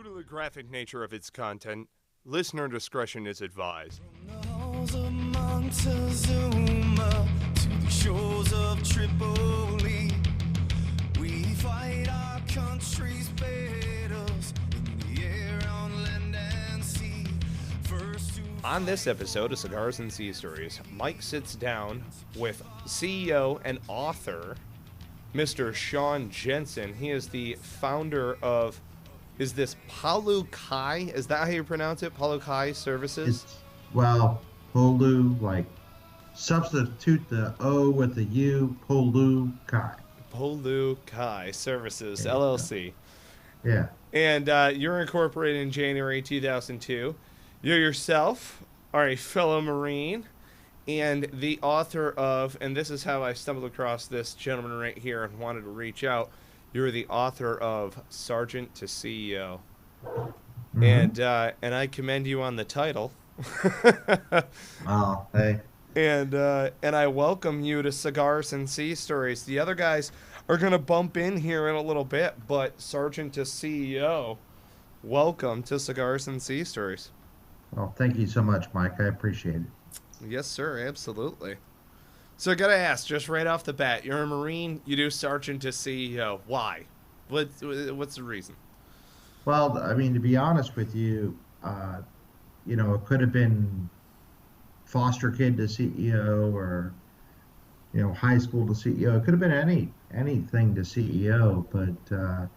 Due to the graphic nature of its content, listener discretion is advised. From the halls of Montezuma to the shores of Tripoli, we fight our country's battles in the air, on land and sea. First to On this episode of Cigars and Sea Stories, Mike sits down with CEO and author, Mr. Sean Jensen. He is the founder of, is this Polu Kai? Is that how you pronounce it? Polu Kai Services? Polu, like, substitute the O with the U, Polu Kai. Polu Kai Services, Yeah. LLC. Yeah. And you're incorporated in January 2002. You yourself are a fellow Marine and the author of, and this is how I stumbled across this gentleman right here and wanted to reach out. You're the author of Sergeant to CEO. Mm-hmm. And I commend you on the title. Oh, hey. And I welcome you to Cigars and Sea Stories. The other guys are going to bump in here in a little bit, but Sergeant to CEO, welcome to Cigars and Sea Stories. Well, thank you so much, Mike. I appreciate it. Yes, sir, absolutely. So I got to ask, just right off the bat, you're a Marine, you do Sergeant to CEO. Why? What's the reason? Well, I mean, to be honest with you, it could have been foster kid to CEO or, high school to CEO. It could have been anything to CEO, but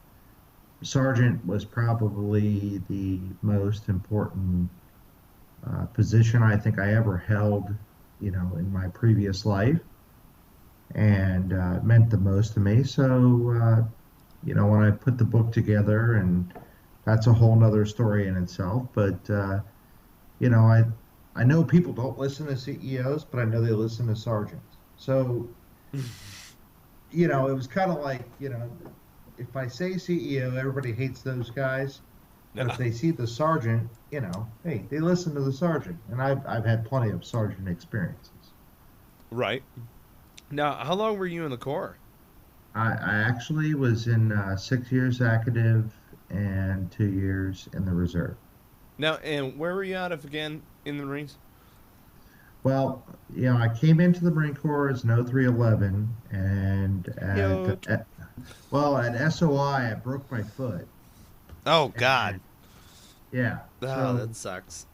sergeant was probably the most important position I think I ever held, in my previous life, and it meant the most to me. So, when I put the book together, and that's a whole nother story in itself, but, I know people don't listen to CEOs, but I know they listen to sergeants. So, it was kind of like, if I say CEO, everybody hates those guys. But if they see the sergeant, hey, they listen to the sergeant. And I've had plenty of sergeant experiences. Right. Now, how long were you in the Corps? I actually was in 6 years active and 2 years in the reserve. Now, and where were you out of again in the Marines? Well, I came into the Marine Corps as an 0311, and at SOI, I broke my foot. Oh, God. Yeah. Oh, So that sucks.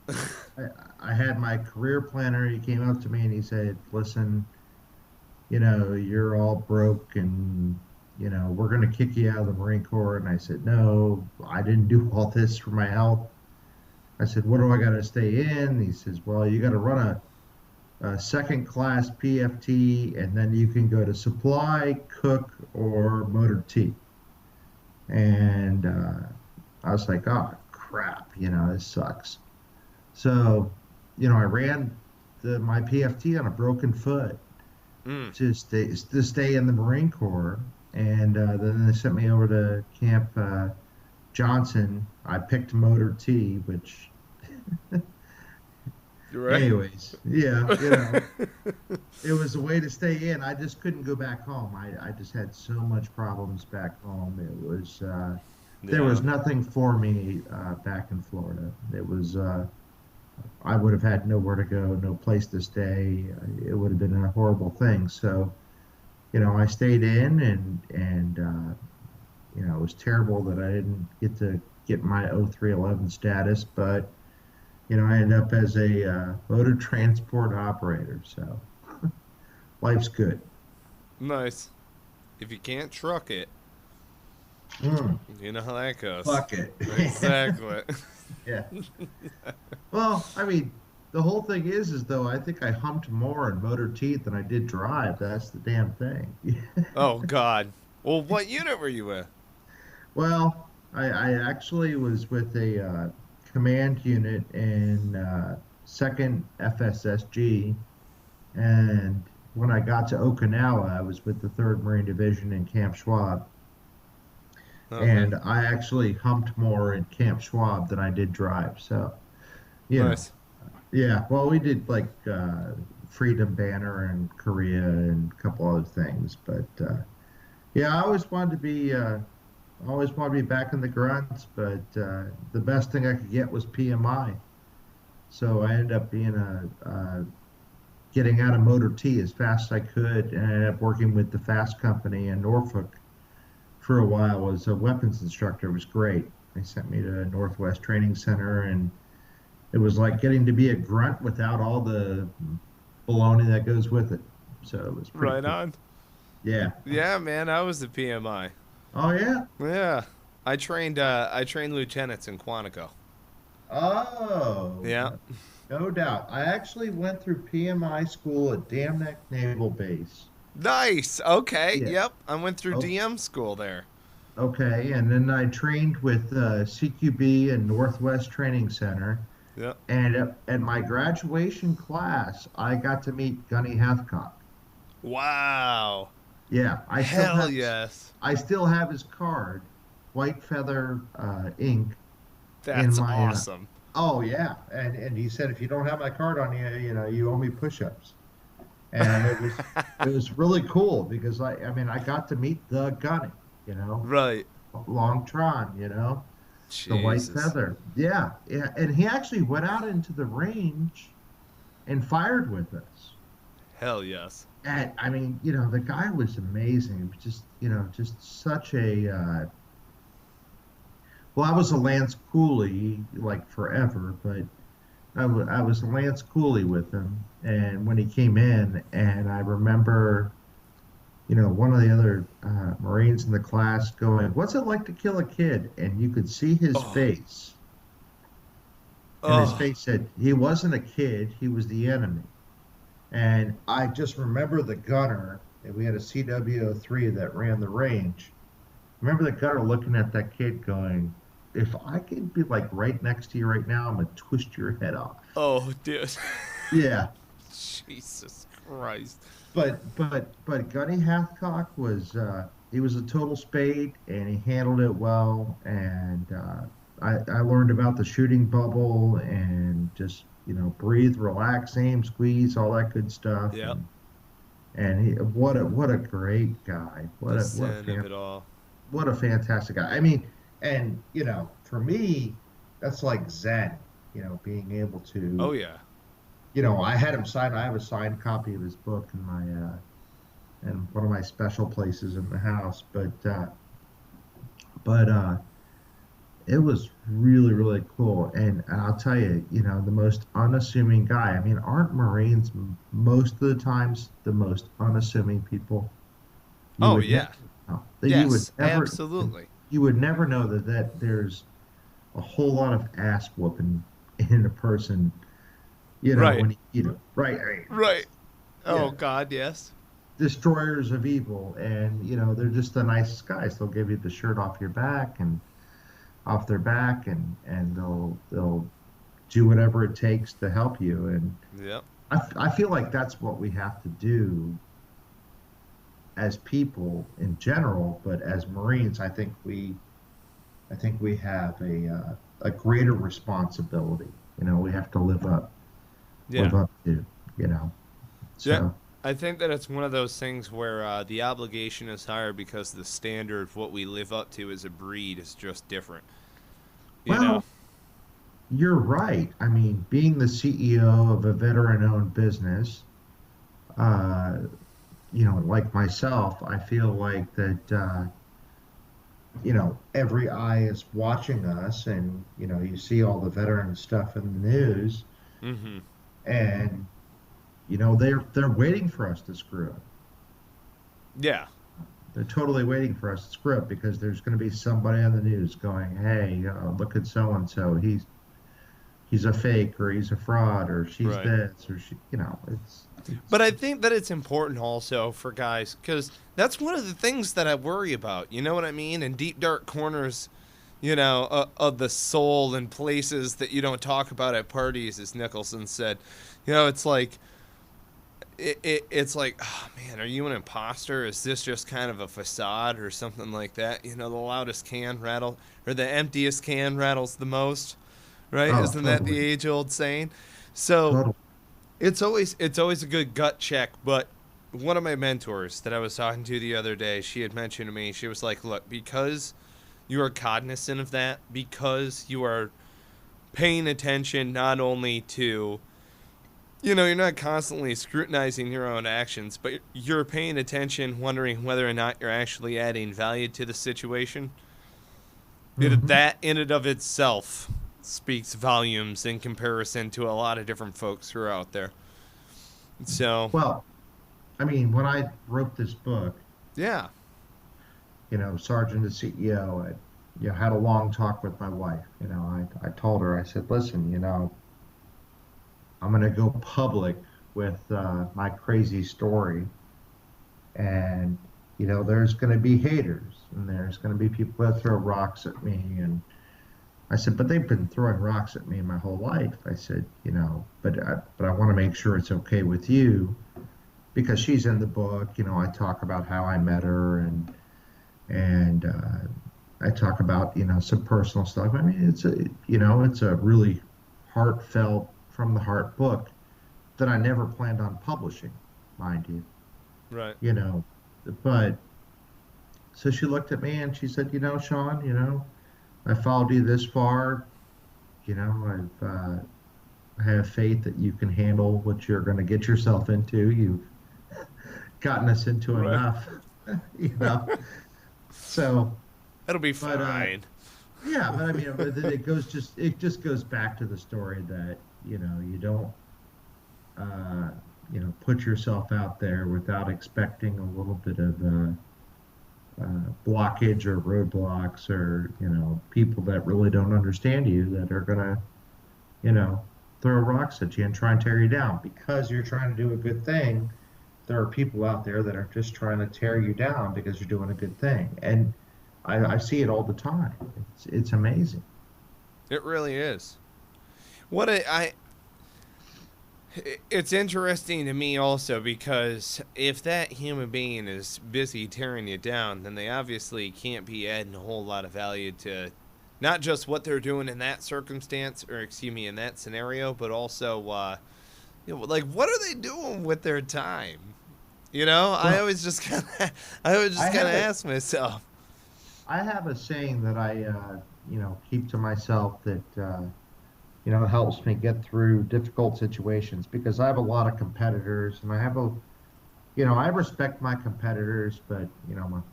I had my career planner. He came up to me and he said, listen, you're all broke and, we're going to kick you out of the Marine Corps. And I said, no, I didn't do all this for my health. I said, what do I got to stay in? He says, well, you got to run a second class PFT, and then you can go to supply, cook, or motor T. And I was like, oh, crap, this sucks. So, I ran my PFT on a broken foot to stay in the Marine Corps. And then they sent me over to Camp Johnson. I picked motor T, which... Right. Anyways, yeah, it was a way to stay in. I just couldn't go back home. I just had so much problems back home. It was there was nothing for me back in Florida. It was I would have had nowhere to go, no place to stay. It would have been a horrible thing. So, I stayed in, and it was terrible that I didn't get my 0311 status, but I ended up as a motor transport operator, so life's good. Nice. If you can't truck it, you know how that goes. Fuck it. Exactly. Yeah. Well, I mean, the whole thing is though, I think I humped more in motor teeth than I did drive. That's the damn thing. Oh, God. Well, what unit were you with? Well, I actually was with a command unit in 2nd FSSG, and when I got to Okinawa, I was with the 3rd Marine Division in Camp Schwab. And I actually humped more in Camp Schwab than I did drive. So, Nice. Yeah. Well, we did like Freedom Banner in Korea and a couple other things, but yeah, I always wanted to be always wanted to be back in the grunts, but the best thing I could get was PMI. So I ended up being getting out of Motor T as fast as I could, and I ended up working with the Fast Company in Norfolk for a while as a weapons instructor. It was great. They sent me to Northwest Training Center, and it was like getting to be a grunt without all the baloney that goes with it. So it was pretty Right cool. on. Yeah. Yeah, man, I was the PMI. Oh yeah. Yeah. I trained lieutenants in Quantico. Oh, Yeah. no doubt. I actually went through PMI school at Dam Neck Naval Base. Nice. Okay. Yeah. Yep. I went through Oh, DM school there. okay. And then I trained with CQB and Northwest Training Center. Yep. And at my graduation class, I got to meet Gunny Hathcock. Wow. Yeah, Hell yes. I still have his card, white feather ink in That's my. awesome. Oh yeah, and he said if you don't have my card on you, you owe me push-ups. And it was really cool because I mean I got to meet the Gunny, you know, Right. Long Tron, the white Jesus. feather. Yeah, yeah, and he actually went out into the range and fired with us. Hell yes. And I mean, the guy was amazing. It was just such a. Well, I was a Lance Cooley like forever, but I was a Lance Cooley with him. And when he came in, and I remember, one of the other Marines in the class going, "What's it like to kill a kid?" And you could see his Oh. face, and his Oh. face said he wasn't a kid; he was the enemy. And I just remember the gunner, and we had a CW03 that ran the range. Remember the gunner looking at that kid going, if I could be like right next to you right now, I'm gonna twist your head off. Oh, dude. Yeah. Jesus Christ. But Gunny Hathcock was he was a total spade and he handled it well, and I learned about the shooting bubble and just breathe, relax, aim, squeeze, all that good stuff. Yep. And he, what a great guy. The sin of it all. What a fantastic guy. I mean, and for me, that's like Zen. Being able to. Oh yeah. I had him sign. I have a signed copy of his book in my in one of my special places in the house. But it was really really cool. And I'll tell you, the most unassuming guy. I mean, aren't Marines most of the times the most unassuming people? Oh yeah. That yes. You would never, absolutely. You would never know that there's a whole lot of ass whooping in a person. Right. When right. Right. Oh Yeah. God, yes. Destroyers of evil, and they're just the nicest guys. They'll give you the shirt off your back and off their back, and they'll do whatever it takes to help you. And Yep. I feel like that's what we have to do as people in general, but as Marines, I think we have a greater responsibility. We have to live up to. So. Yeah. I think that it's one of those things where the obligation is higher because the standard of what we live up to as a breed is just different. Well, you're right. I mean, being the CEO of a veteran-owned business, like myself, I feel like that, every eye is watching us, and, you see all the veteran stuff in the news, Mm-hmm. and, they're waiting for us to screw up. Yeah. They're totally waiting for us to screw up because there's going to be somebody on the news going, "Hey, look at so and so. He's a fake, or he's a fraud, or she's Right. this, or she." It's. But I think that it's important also for guys, because that's one of the things that I worry about. You know what I mean? In deep, dark corners, of the soul and places that you don't talk about at parties, as Nicholson said. It's like, it's like, oh man, are you an imposter? Is this just kind of a facade or something like that? The loudest can rattle, or the emptiest can rattles the most, right? Oh, Isn't that the totally. age-old saying? So Totally. it's always a good gut check. But one of my mentors that I was talking to the other day, she had mentioned to me, she was like, look, because you are cognizant of that because you are paying attention not only to, you're not constantly scrutinizing your own actions, but you're paying attention, wondering whether or not you're actually adding value to the situation. That in and of itself speaks volumes in comparison to a lot of different folks who are out there. So, Well, I mean, when I wrote this book, yeah, Sergeant and CEO, I had a long talk with my wife. I told her, I said, listen, I'm going to go public with my crazy story. And, there's going to be haters and there's going to be people that throw rocks at me. And I said, but they've been throwing rocks at me my whole life. I said, but I want to make sure it's okay with you, because she's in the book. I talk about how I met her, and I talk about, some personal stuff. I mean, it's a really heartfelt, from the heart book that I never planned on publishing, mind you. right. But so she looked at me and she said, Sean, I followed you this far. I have faith that you can handle what you're going to get yourself into. You've gotten us into Right. enough, So, That'll be fine. yeah, but I mean, it just goes back to the story that, you don't, put yourself out there without expecting a little bit of blockage or roadblocks, or, people that really don't understand you that are gonna, throw rocks at you and try and tear you down because you're trying to do a good thing. There are people out there that are just trying to tear you down because you're doing a good thing, and I see it all the time. It's amazing. It really is. It's interesting to me also because if that human being is busy tearing you down, then they obviously can't be adding a whole lot of value to not just what they're doing in that circumstance, or in that scenario, but also, like, what are they doing with their time? I always just kind of ask myself. I have a saying that I, keep to myself that, helps me get through difficult situations, because I have a lot of competitors, and I respect my competitors, but,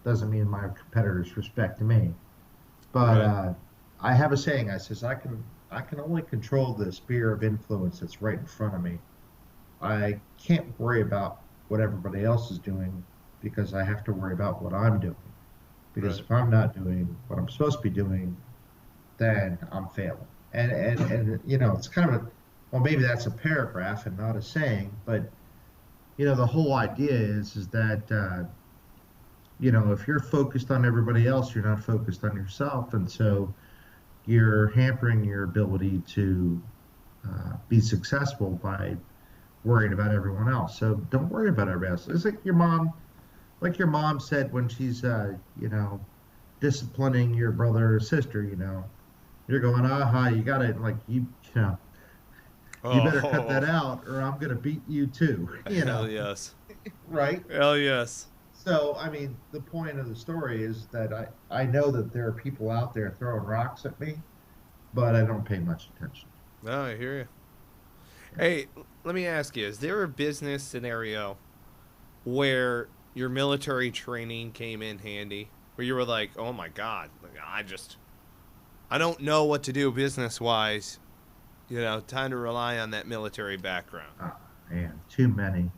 doesn't mean my competitors respect me. But Right. I have a saying. I says, I can only control the sphere of influence that's right in front of me. I can't worry about what everybody else is doing, because I have to worry about what I'm doing. Because Right. if I'm not doing what I'm supposed to be doing, then I'm failing. And it's kind of well, maybe that's a paragraph and not a saying, but the whole idea is that if you're focused on everybody else, you're not focused on yourself, and so you're hampering your ability to be successful by worrying about everyone else. So don't worry about everybody else. It's like your mom said when she's disciplining your brother or sister. You're going, you gotta, like, you better cut that out, or I'm gonna beat you too. Hell yes. Right? Hell yes. So, I mean, the point of the story is that I know that there are people out there throwing rocks at me, but I don't pay much attention. No, I hear you. Hey, let me ask you, is there a business scenario where your military training came in handy? Where you were like, oh my God, I don't know what to do business-wise. Time to rely on that military background. Oh, man, too many.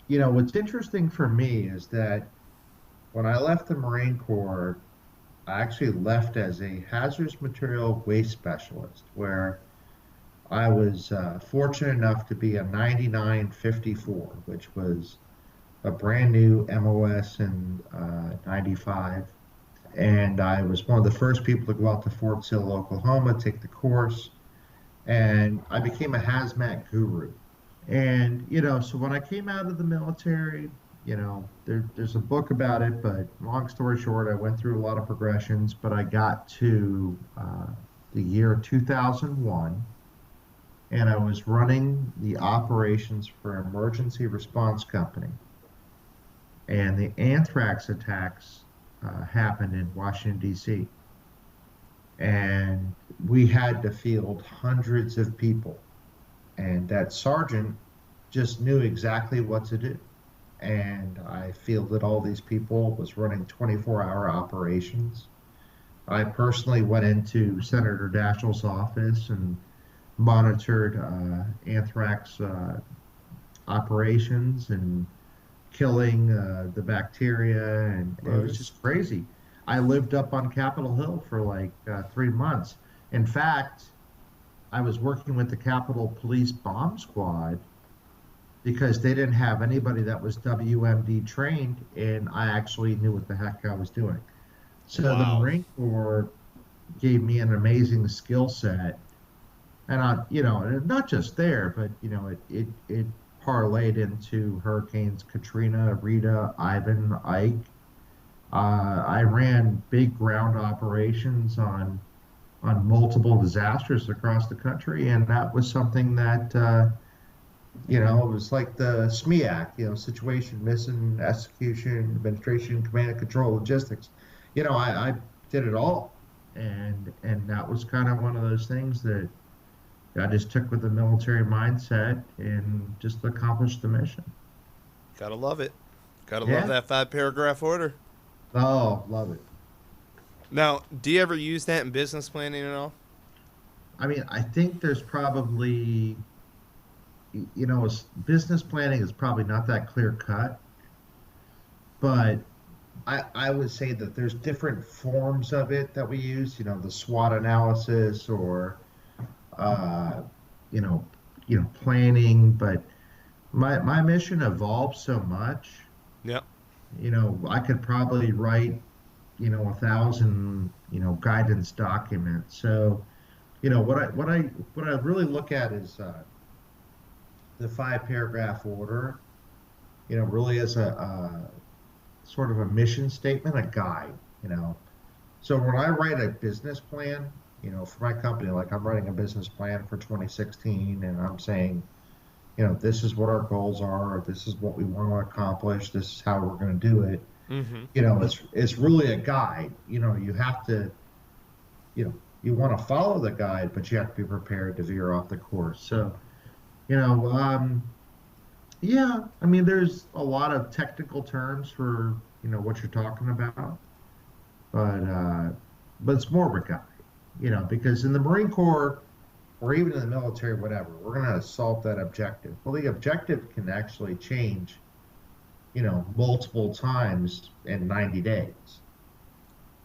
What's interesting for me is that when I left the Marine Corps, I actually left as a hazardous material waste specialist, where I was fortunate enough to be a 9954, which was a brand new MOS in 95. And I was one of the first people to go out to Fort Sill, Oklahoma, take the course. And I became a hazmat guru. And, so when I came out of the military, there's a book about it, but long story short, I went through a lot of progressions, but I got to the year 2001, and I was running the operations for an emergency response company. And the anthrax attacks happened in Washington, D.C. And we had to field hundreds of people. And that sergeant just knew exactly what to do. And I fielded all these people, was running 24-hour operations. I personally went into Senator Daschle's office and monitored anthrax operations and killing the bacteria, and it was Nice. just crazy. I lived up on Capitol Hill for like 3 months. In fact, I was working with the Capitol Police Bomb Squad because they didn't have anybody that was WMD trained, and I actually knew what the heck I was doing. So the Wow. Marine Corps gave me an amazing skill set, and not just there, but it parlayed into Hurricanes Katrina, Rita, Ivan, Ike. I ran big ground operations on multiple disasters across the country, and that was something that it was like the SMEAC, situation, mission, execution, administration, command and control, logistics. I did it all, and that was kind of one of those things that I just took with the military mindset and just accomplished the mission. Gotta love it. Gotta love Yeah. that 5 paragraph order. Oh, love it. Now, do you ever use that in business planning at all? I mean, I think there's probably, business planning is probably not that clear cut, but I would say that there's different forms of it that we use, the SWOT analysis or, uh, you know, planning, but my mission evolved so much. Yep. I could probably write, 1,000, guidance documents. So, what I really look at is the 5 paragraph order, really as a sort of a mission statement, a guide, So when I write a business plan, for my company, like I'm writing a business plan for 2016, and I'm saying, this is what our goals are, this is what we want to accomplish, this is how we're going to do it. Mm-hmm. It's really a guide. You have to, you want to follow the guide, but you have to be prepared to veer off the course. So, you know, um, yeah, I mean, there's a lot of technical terms for, what you're talking about, but it's more of a guide, because in the Marine Corps or even in the military, whatever, we're going to assault that objective. Well, the objective can actually change, multiple times in 90 days.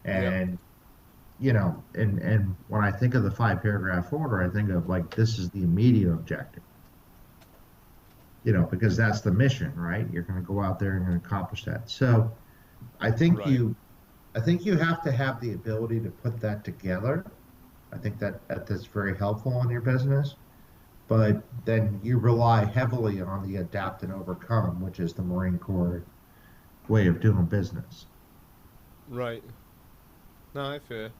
Yep. And, and when I think of the 5 paragraph order, I think of like, this is the immediate objective, because that's the mission, right? You're going to go out there and accomplish that. So I think Right. I think you have to have the ability to put that together. I think that's very helpful in your business. But then you rely heavily on the adapt and overcome, which is the Marine Corps way of doing business. Right. No, I feel.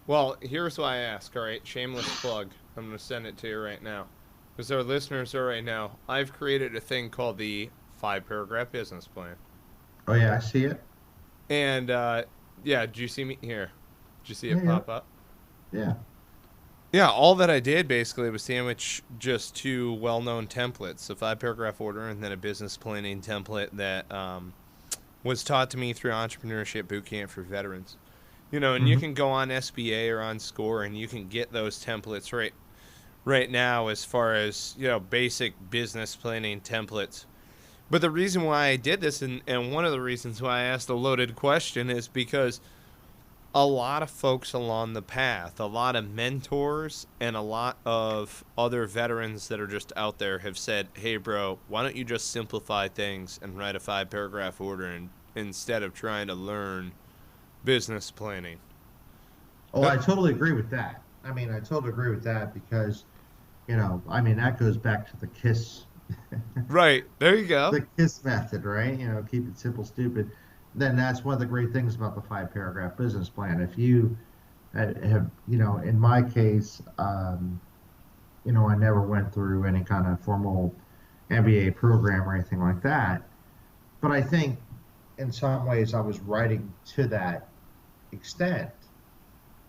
Well, here's why I ask. All right, shameless plug. I'm gonna send it to you right now, because our listeners are right now. I've created a thing called the 5 paragraph business plan, Oh yeah, I see it. and yeah, did you see me here? Did you see Yeah, it yeah, pop up? yeah. Yeah, all that I did basically was sandwich just two well-known templates: a 5 paragraph order and then a business planning template that was taught to me through Entrepreneurship Bootcamp for veterans. And you Hmm. can go on SBA or on Score, and you can get those templates right now as far as basic business planning templates. But the reason why I did this, and one of the reasons why I asked a loaded question, is because a lot of folks along the path, a lot of mentors, and a lot of other veterans that are just out there have said, "Hey, bro, why don't you just simplify things and write a 5 paragraph order instead of trying to learn business planning?" Oh, Uh, I totally agree with that. I mean, I totally agree with that because, I mean, that goes back to the right. There you go. the KISS method, right? Keep it simple, stupid. Then that's one of the great things about the 5 paragraph business plan. If you have, in my case, I never went through any kind of formal MBA program or anything like that. But I think in some ways I was writing to that extent,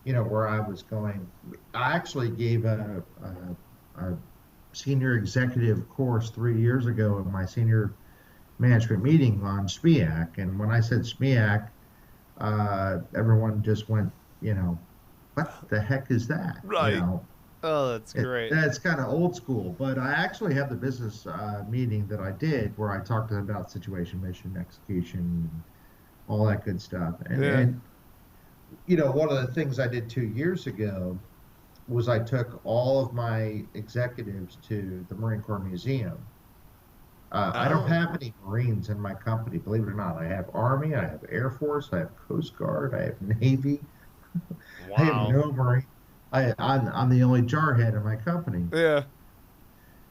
where I was going. I actually gave a senior executive course 3 years ago in my senior management meeting on SMEAC. And when I said SMEAC, everyone just went, what the heck is that? Right. Oh, that's great. That's kind of old school, but I actually have the business meeting that I did where I talked to them about situation, mission, execution, all that good stuff. Yeah. One of the things I did 2 years ago was I took all of my executives to the Marine Corps Museum. I don't Oh, have any Marines in my company, believe it or not. I have Army, I have Air Force, I have Coast Guard, I have Navy. I have wow. no Marine. I'm the only jarhead in my company. Yeah.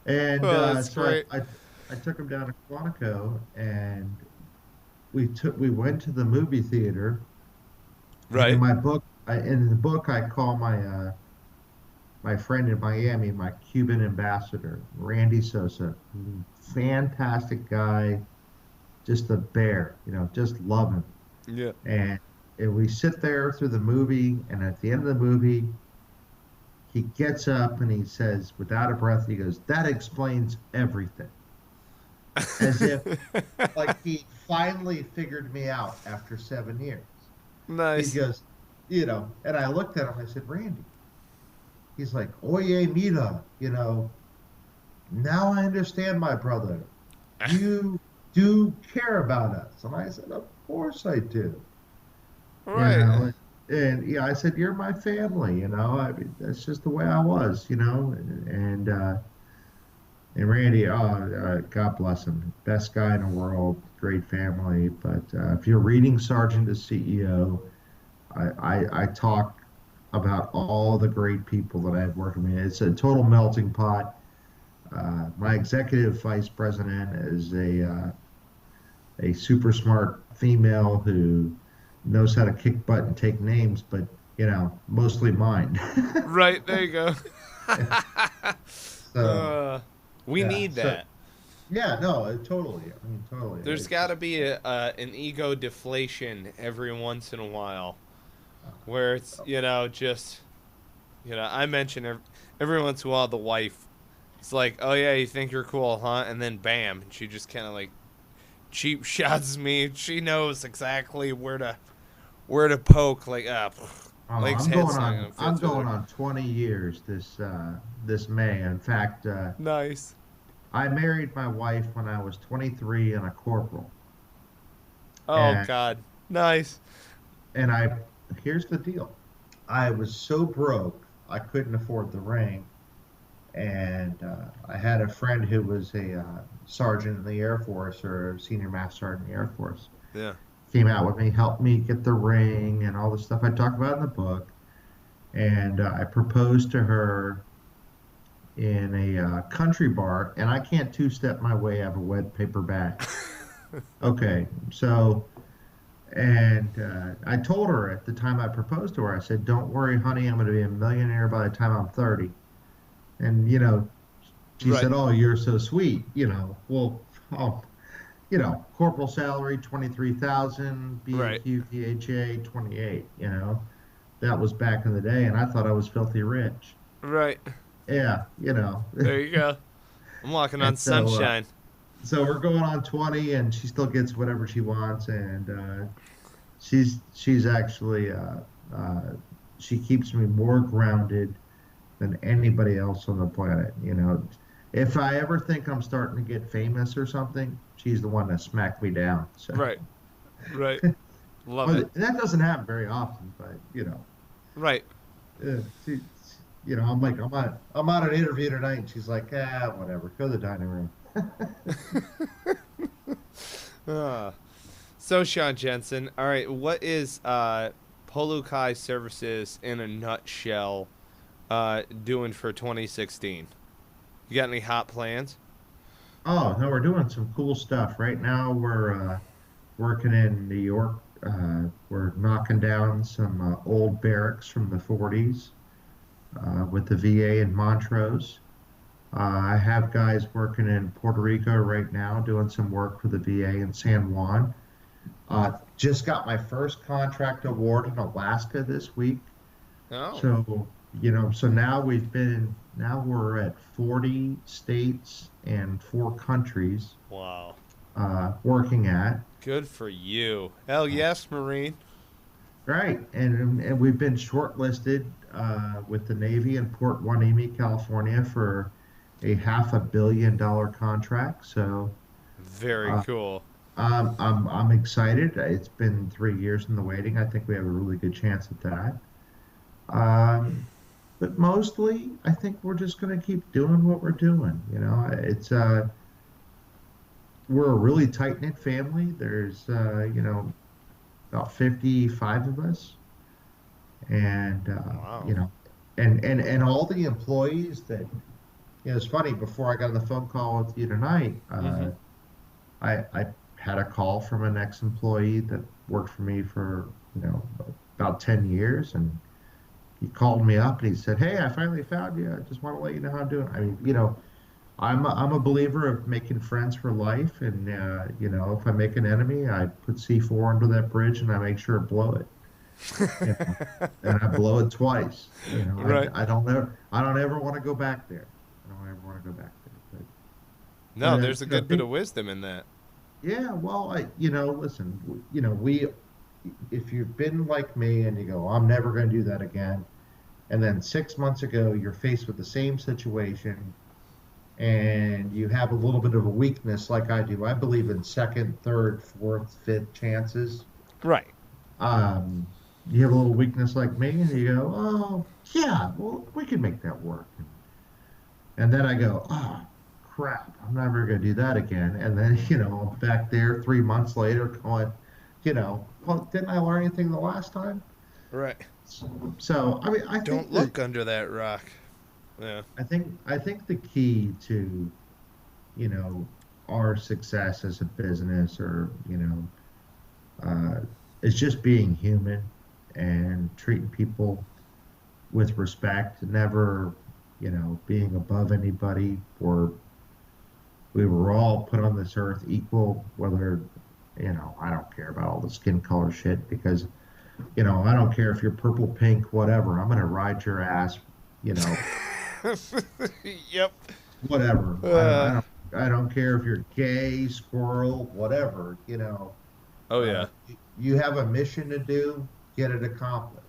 And Oh, that's so great. I took them down to Quantico, and we went to the movie theater. And Right. in the book, I call my friend in Miami my Cuban ambassador, Randy Sosa. Fantastic guy, just a bear, just love him. Yeah. And, and we sit there through the movie, and at the end of the movie, he gets up and he says, without a breath, he goes, "That explains everything." As if like he finally figured me out after 7 years. He Nice. goes, and I looked at him, I said, "Randy," he's like, "Oye, mira, now I understand, my brother. You do care about us." And I said, "Of course I do." You Right. know, and yeah, I said, "You're my family, I mean, that's just the way I was, and Randy, God bless him, best guy in the world, great family. But if you're reading Sergeant to CEO, I talk about all the great people that I have working with me. It's a total melting pot. My executive vice president is a super smart female who knows how to kick butt and take names, but mostly mine. Right. There you go. So uh, we yeah, need so that. yeah, no, totally. I mean, totally. There's got to be an ego deflation every once in a while, where it's just I mention every once in a while the wife. It's like, oh yeah, you think you're cool, huh? And then bam, she just kind of like cheap shots me. She knows exactly where to poke. Like Oh, Lake's head's not gonna I'm fit through going there. on 20 years this May. In fact, Nice. I married my wife when I was 23 and a corporal. Oh And God. Nice. and here's the deal. I was so broke, I couldn't afford the ring. And I had a friend who was a sergeant in the Air Force, or a senior master sergeant in the Air Force. Yeah. Came out with me, helped me get the ring and all the stuff I talk about in the book. And I proposed to her in a country bar, and I can't two-step my way out of a wet paper bag. Okay, so, and I told her at the time I proposed to her, I said, "Don't worry, honey, I'm going to be a millionaire by the time I'm 30." And, she Right. said, "Oh, you're so sweet." Well, oh, corporal salary, 23,000, Right. BAQ, PHA, 28, that was back in the day, and I thought I was filthy rich. Right. Yeah, There you go. I'm walking on and sunshine. so we're going on 20, and she still gets whatever she wants, and she's actually she keeps me more grounded than anybody else on the planet. If I ever think I'm starting to get famous or something, she's the one that smacked me down. So, Right. Right. Love it. well, that doesn't happen very often, but Right. she, I'm like, I'm on an interview tonight, and she's like, whatever, go to the dining room. Uh, so Sean Jensen, all right, what is Polu Kai Services in a nutshell doing for 2016? You got any hot plans? Oh no, we're doing some cool stuff right now. We're working in New York. We're knocking down some old barracks from the 40s with the VA in Montrose. I have guys working in Puerto Rico right now doing some work for the VA in San Juan. Just got my first contract award in Alaska this week. Oh, So, so now we're at 40 states and 4 countries wow. working at. Good for you. Hell yes, Marine. Right. And we've been shortlisted with the Navy in Port Hueneme, California for a $500 million contract. So Very uh, cool. I'm excited. It's been 3 years in the waiting. I think we have a really good chance at that. Um, but mostly, I think we're just going to keep doing what we're doing. We're a really tight-knit family. There's about 55 of us, and Wow. and all the employees that it's funny. Before I got on the phone call with you tonight, Mm-hmm. I had a call from an ex-employee that worked for me for about 10 years, and he called me up and he said, "Hey, I finally found you. I just want to let you know how I'm doing." I mean, I'm a believer of making friends for life, and if I make an enemy, I put C4 under that bridge and I make sure to blow it. You know, and I blow it twice. Right. I don't ever want to go back there. I don't ever want to go back there. No, But there's a I good bit of think, wisdom in that. yeah. Well, listen. We if you've been like me and you go, I'm never going to do that again, and then 6 months ago you're faced with the same situation and you have a little bit of a weakness like I do. I believe in second, third, fourth, fifth chances. Right. Um, you have a little weakness like me, and you go, "Oh, yeah, well, we can make that work." And then I go, "Oh, crap, I'm never going to do that again." And then, I'm back there 3 months later going, "Well, didn't I learn anything the last time?" Right. So, I mean, Don't look under that rock. Yeah. I think the key to, you know, our success as a business or, uh, is just being human and treating people with respect, never, being above anybody. We were all put on this earth equal, whether, I don't care about all the skin color shit because, I don't care if you're purple, pink, whatever. I'm going to ride your ass, you know, Yep. whatever. Uh, I don't care if you're gay, squirrel, whatever, oh uh, yeah. you have a mission to do, get it accomplished.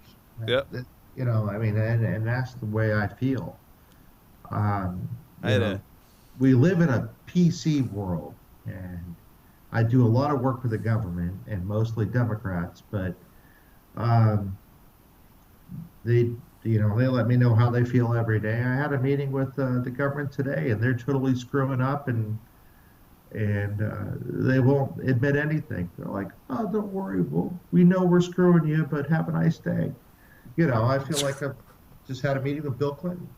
Yep. I mean, and that's the way I feel. Um, I you had know, a we live in a PC world, and I do a lot of work for the government and mostly Democrats, but um, they, they let me know how they feel every day. I had a meeting with the government today, and they're totally screwing up, and they won't admit anything. They're like, "Oh, don't worry, we know we're screwing you, but have a nice day." I feel like I've just had a meeting with Bill Clinton.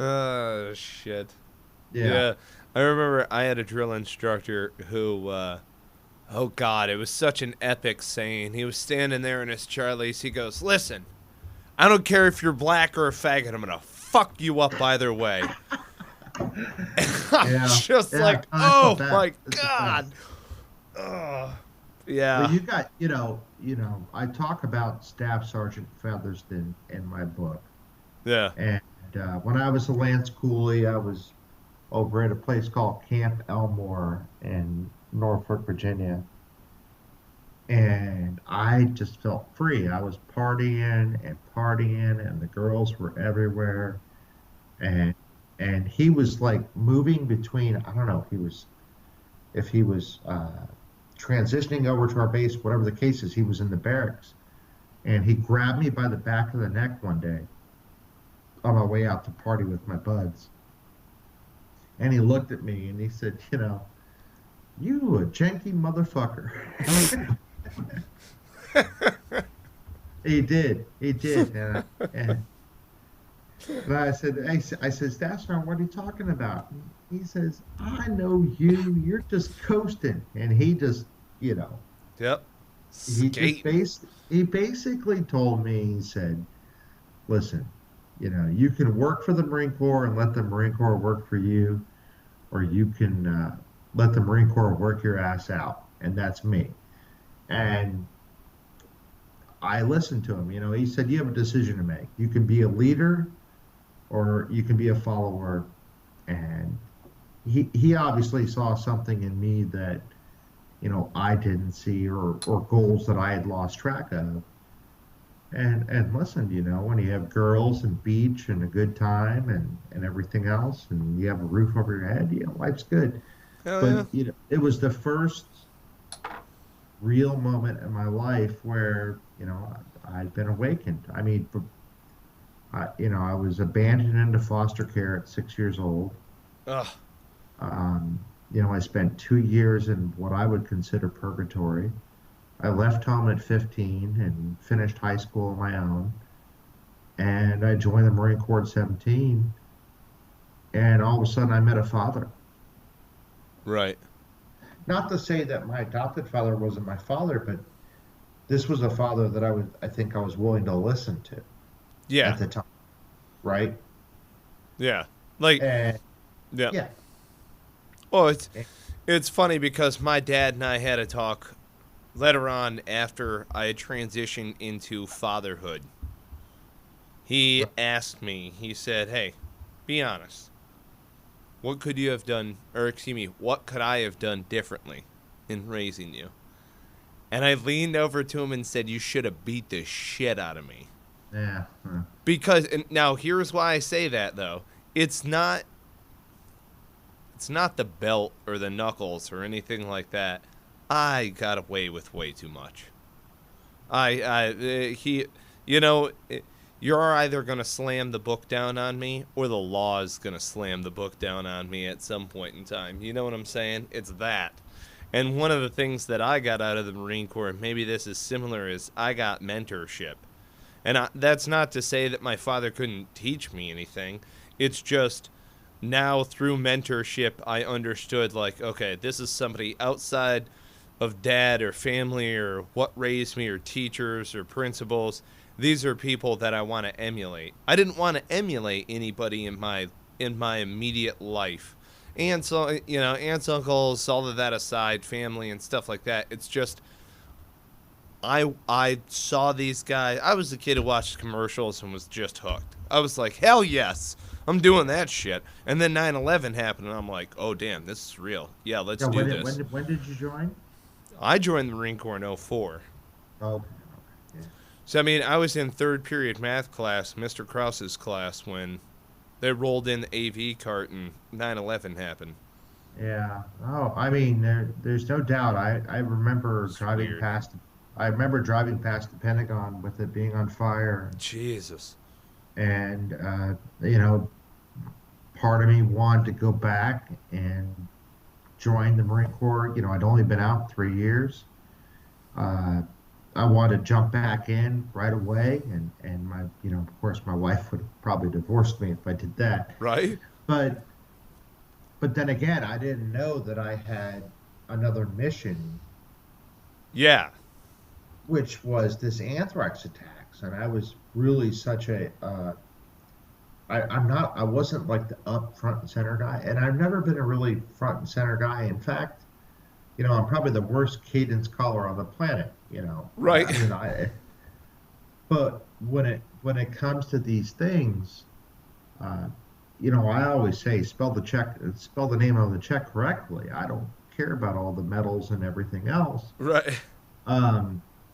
oh shit. Yeah. Yeah. I remember I had a drill instructor who oh god, it was such an epic saying. He was standing there in his Charlies. He goes, "Listen, I don't care if you're black or a faggot. I'm gonna fuck you up either way." I'm Yeah, just yeah, like, that's the oh best. my That's the god. best. Ugh. Well, Yeah. you got, I talk about Staff Sergeant Featherston in my book, Yeah. and when I was a Lance Cooley, I was over at a place called Camp Elmore in Norfolk, Virginia, and I just felt free. I was partying and partying, and the girls were everywhere, and he was like moving between. I don't know if he was transitioning over to our base, whatever the case is. He was in the barracks, and he grabbed me by the back of the neck one day on my way out to party with my buds, and he looked at me and he said, "You a janky motherfucker." He did, and I said, I said, "Staff Sergeant, what are you talking about?" He says, "I know you. You're just coasting." And he just, you know, Yep. he just Skating. he basically told me, he said, "Listen, you can work for the Marine Corps and let the Marine Corps work for you, or you can let the Marine Corps work your ass out. And that's me. And I listened to him. He said, you have a decision to make. You can be a leader or you can be a follower. And he obviously saw something in me that, I didn't see, or goals that I had lost track of. And listen, when you have girls and beach and a good time and everything else, and you have a roof over your head, life's good. Hell But yeah. it was the first real moment in my life where I'd been awakened. I mean, I was abandoned into foster care at 6 years old. Ugh. I spent 2 years in what I would consider purgatory. I left home at 15 and finished high school on my own. And I joined the Marine Corps at 17. And all of a sudden, I met a father. Right. Not to say that my adopted father wasn't my father, but this was a father that I think I was willing to listen to Yeah. at the time, right? Yeah. Like, And yeah. yeah, Well, it's funny because my dad and I had a talk later on after I had transitioned into fatherhood. He asked me, he said, hey, be honest. What could you have done, or excuse me, what could I have done differently in raising you? And I leaned over to him and said, you should have beat the shit out of me. yeah, Because, and now here's why I say that, though. It's not the belt or the knuckles or anything like that. I got away with way too much. You're either going to slam the book down on me or the law is going to slam the book down on me at some point in time. You know what I'm saying? It's that. And one of the things that I got out of the Marine Corps, maybe this is similar, is I got mentorship. And that's not to say that my father couldn't teach me anything. It's just now through mentorship, I understood, like, okay, this is somebody outside of dad or family or what raised me or teachers or principals. These are people that I want to emulate. I didn't want to emulate anybody in my immediate life. Aunts, aunts, uncles, all of that aside, family and stuff like that. It's just I saw these guys. I was the kid who watched commercials and was just hooked. I was like, hell yes, I'm doing that shit. And then 9/11 happened, and I'm like, oh damn, this is real. Yeah, let's do this. When did you join? I joined the Marine Corps in 2004. Oh, yeah. So, I mean, I was in third period math class, Mr. Krause's class, when they rolled in the AV cart and 9/11 happened. Yeah. Oh, I mean, there's no doubt. I remember It's driving weird. past. I remember driving past the Pentagon with it being on fire, Jesus. and part of me wanted to go back and join the Marine Corps. I'd only been out 3 years. I wanted to jump back in right away, and my, of course, my wife would have probably divorced me if I did that. Right? But then again, I didn't know that I had another mission, Yeah. which was this anthrax attacks, and I was really such a I wasn't like the up front and center guy, and I've never been a really front and center guy. In fact, I'm probably the worst cadence caller on the planet. Right. I mean, but when it comes to these things, I always say spell the name of the check correctly. I don't care about all the medals and everything else. Right.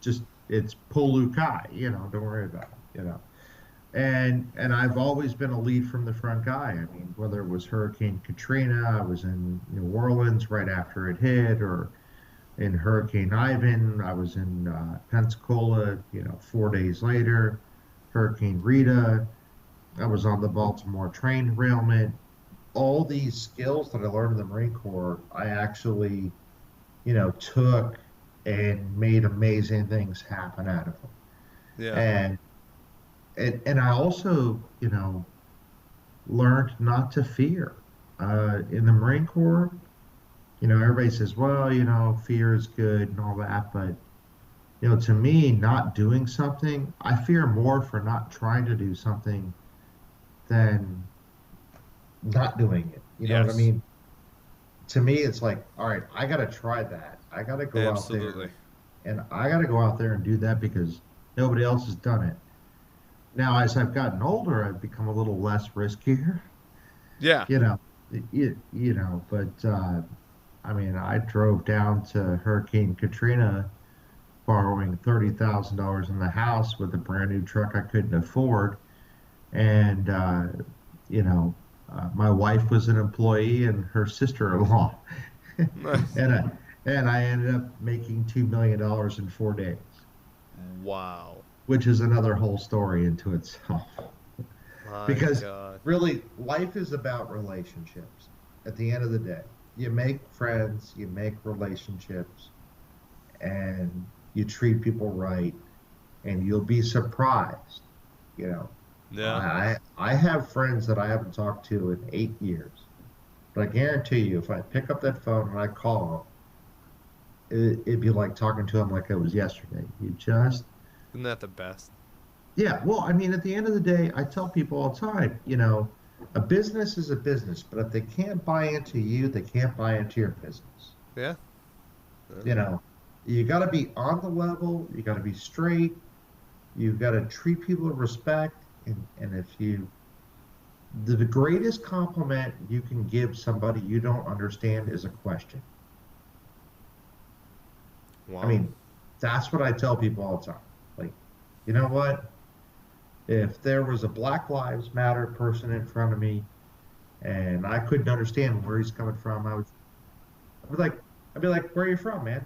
Just it's Polu Kai. Don't worry about it. And I've always been a lead from the front guy. I mean, whether it was Hurricane Katrina, I was in New Orleans right after it hit, or in Hurricane Ivan, I was in Pensacola, 4 days later. Hurricane Rita, I was on the Baltimore train derailment. All these skills that I learned in the Marine Corps, I actually, took and made amazing things happen out of them. Yeah. And I also, learned not to fear. In the Marine Corps, everybody says, well, fear is good and all that, but to me, not doing something, I fear more for not trying to do something than not doing it. You know what I Yes. mean? to me, it's like, all right, I got to try that. I got to go out Absolutely. there and I got to go out there and do that because nobody else has done it. Now, as I've gotten older, I've become a little less riskier, Yeah. you know, but I mean, I drove down to Hurricane Katrina borrowing $30,000 in the house with a brand new truck I couldn't afford. And, you know, my wife was an employee and her sister-in-law. Nice. and, I, and I ended up making $2 million in 4 days, Wow. which is another whole story into itself. My Because God. really, life is about relationships at the end of the day. You make friends, you make relationships, and you treat people right, and you'll be surprised. You know, Yeah. I have friends that I haven't talked to in 8 years, but I guarantee you, if I pick up that phone and I call them, it'd be like talking to them like it was yesterday. You just Isn't that the best? Yeah, well, I mean, at the end of the day, I tell people all the time, a business is a business, but if they can't buy into you, they can't buy into your business. Yeah. You know, you got to be on the level, you got to be straight, you got to treat people with respect, and the greatest compliment you can give somebody you don't understand is a question. I Wow. mean, that's what I tell people all the time. Like, you know what? If there was a Black Lives Matter person in front of me and I couldn't understand where he's coming from, I'd be like, where are you from, man?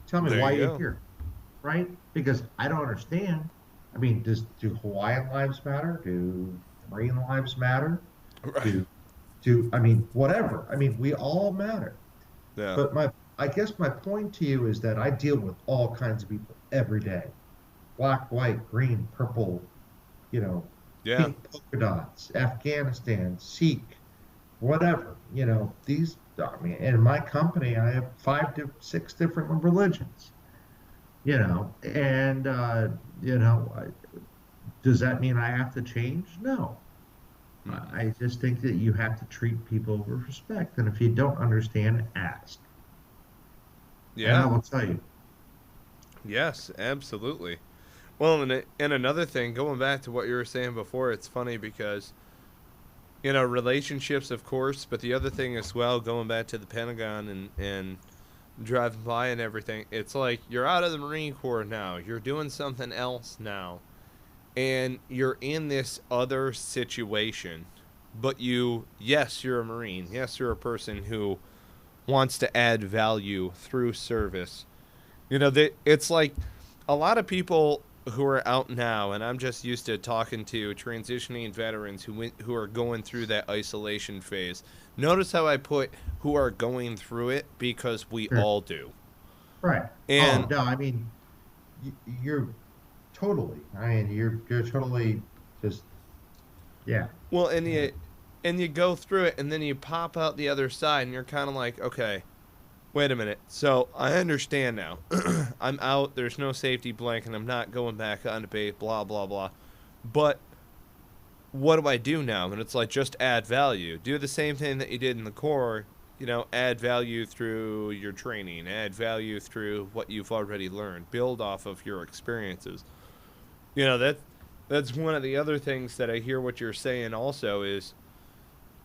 Tell me There why you you're go. here, right? Because I don't understand. I mean, do Hawaiian lives matter? Do Marine lives matter? Right. Do I mean whatever? I mean, we all matter. Yeah. But I guess my point to you is that I deal with all kinds of people every day. Black, white, green, purple, you know, Yeah. pink polka dots, Afghanistan, Sikh, whatever. I mean, in my company, I have 5 to 6 different religions, and, does that mean I have to change? No. Mm. I just think that you have to treat people with respect. And if you don't understand, ask. And I Yeah. will tell you, Yes, absolutely. Well, and another thing, going back to what you were saying before, it's funny because, relationships, of course, but the other thing as well, going back to the Pentagon and driving by and everything, it's like you're out of the Marine Corps now. You're doing something else now. And you're in this other situation. But yes, you're a Marine. Yes, you're a person who wants to add value through service. It's like a lot of people who are out now, and I'm just used to talking to transitioning veterans who are going through that isolation phase. Notice how I put who are going through it because we sure, all do. right. Oh, And no, I mean, you're totally, you're totally just, yeah. well, and you go through it, and then you pop out the other side, and you're kind of like, okay, wait a minute. So I understand now. I'm out. There's no safety blanket. I'm not going back on base. Blah blah blah. But what do I do now? And it's like just add value. Do the same thing that you did in the Corps. Add value through your training. Add value through what you've already learned. Build off of your experiences. That's one of the other things that I hear what you're saying. Also, is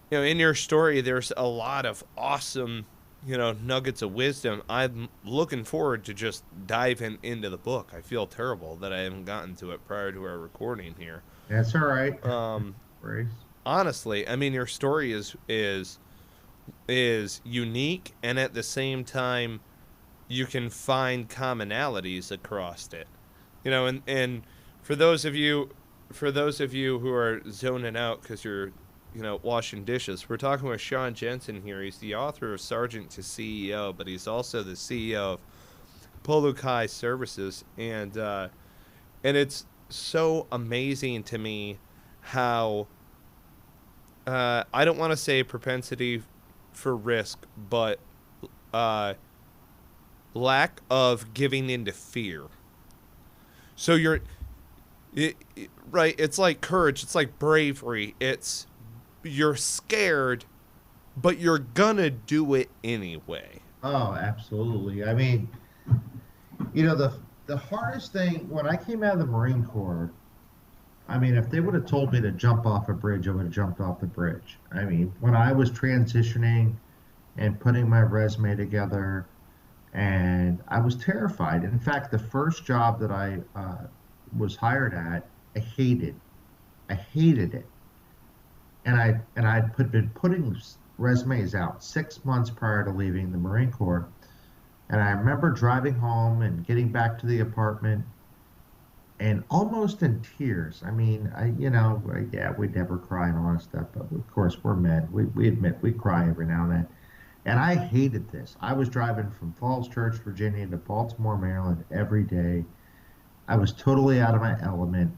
in your story, there's a lot of awesome nuggets of wisdom. I'm looking forward to just diving into the book. I feel terrible that I haven't gotten to it prior to our recording here. That's all right. Um, Grace. Honestly, I mean, your story is unique, and at the same time, you can find commonalities across it. And for those of you who are zoning out because you're washing dishes, we're talking with Sean Jensen here. He's the author of Sergeant to CEO, but he's also the CEO of Polu Kai Services, and it's so amazing to me how I don't want to say propensity for risk, but lack of giving into fear. So right. It's like courage. It's like bravery. You're scared, but you're gonna do it anyway. Oh, absolutely. I mean, you know, the hardest thing when I came out of the Marine Corps, I mean, if they would have told me to jump off a bridge, I would have jumped off the bridge. I mean, when I was transitioning and putting my resume together, and I was terrified. In fact, the first job that I was hired at, I hated. I hated it, and I'd been putting resumes out 6 months prior to leaving the Marine Corps, and I remember driving home and getting back to the apartment, and almost in tears. I mean, yeah, we never cry and all that stuff, but of course we're men. We admit we cry every now and then. And I hated this. I was driving from Falls Church, Virginia to Baltimore, Maryland every day. I was totally out of my element.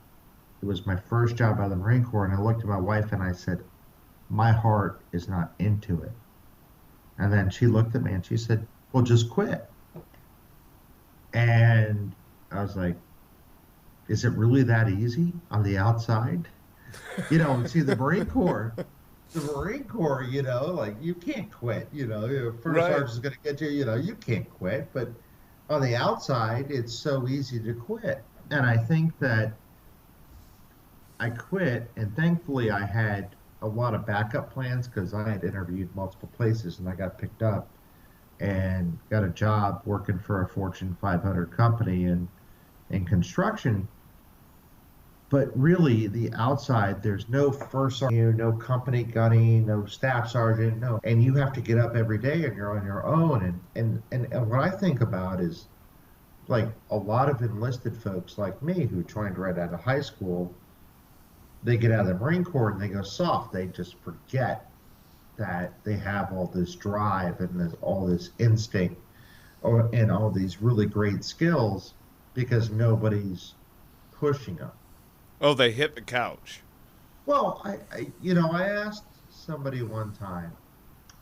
It was my first job out of the Marine Corps, and I looked at my wife and I said, my heart is not into it. And then she looked at me and she said, well, just quit. And I was like, is it really that easy on the outside? See, the Marine Corps, like you can't quit, first sergeant's going to get you, you can't quit. But on the outside, it's so easy to quit. And I think that I quit, and thankfully I had a lot of backup plans because I had interviewed multiple places and I got picked up and got a job working for a Fortune 500 company in construction. But really, the outside, there's no first sergeant, no company gunny, no staff sergeant, no. And you have to get up every day and you're on your own. And what I think about is, like, a lot of enlisted folks like me who joined right out of high school, they get out of the Marine Corps and they go soft. They just forget that they have all this drive and all this instinct and all these really great skills because nobody's pushing them. Oh, they hit the couch. Well, I asked somebody one time,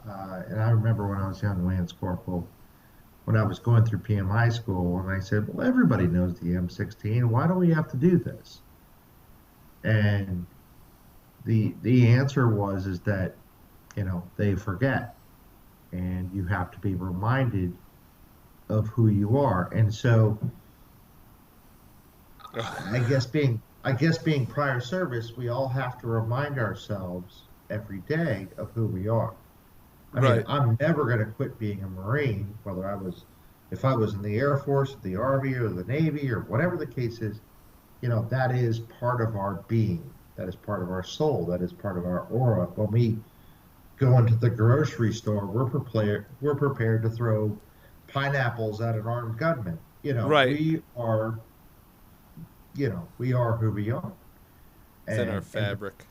and I remember when I was young Lance Corporal, when I was going through PMI school, and I said, well, everybody knows the M16. Why do we have to do this? And the answer is that, they forget, and you have to be reminded of who you are. And so I guess being prior service, we all have to remind ourselves every day of who we are. I mean, I'm never going to quit being a Marine, if I was in the Air Force, the Army, or the Navy, or whatever the case is. That is part of our being. That is part of our soul. That is part of our aura. When we go into the grocery store, we're prepared to throw pineapples at an armed gunman. We are. We are who we are. It's in our fabric.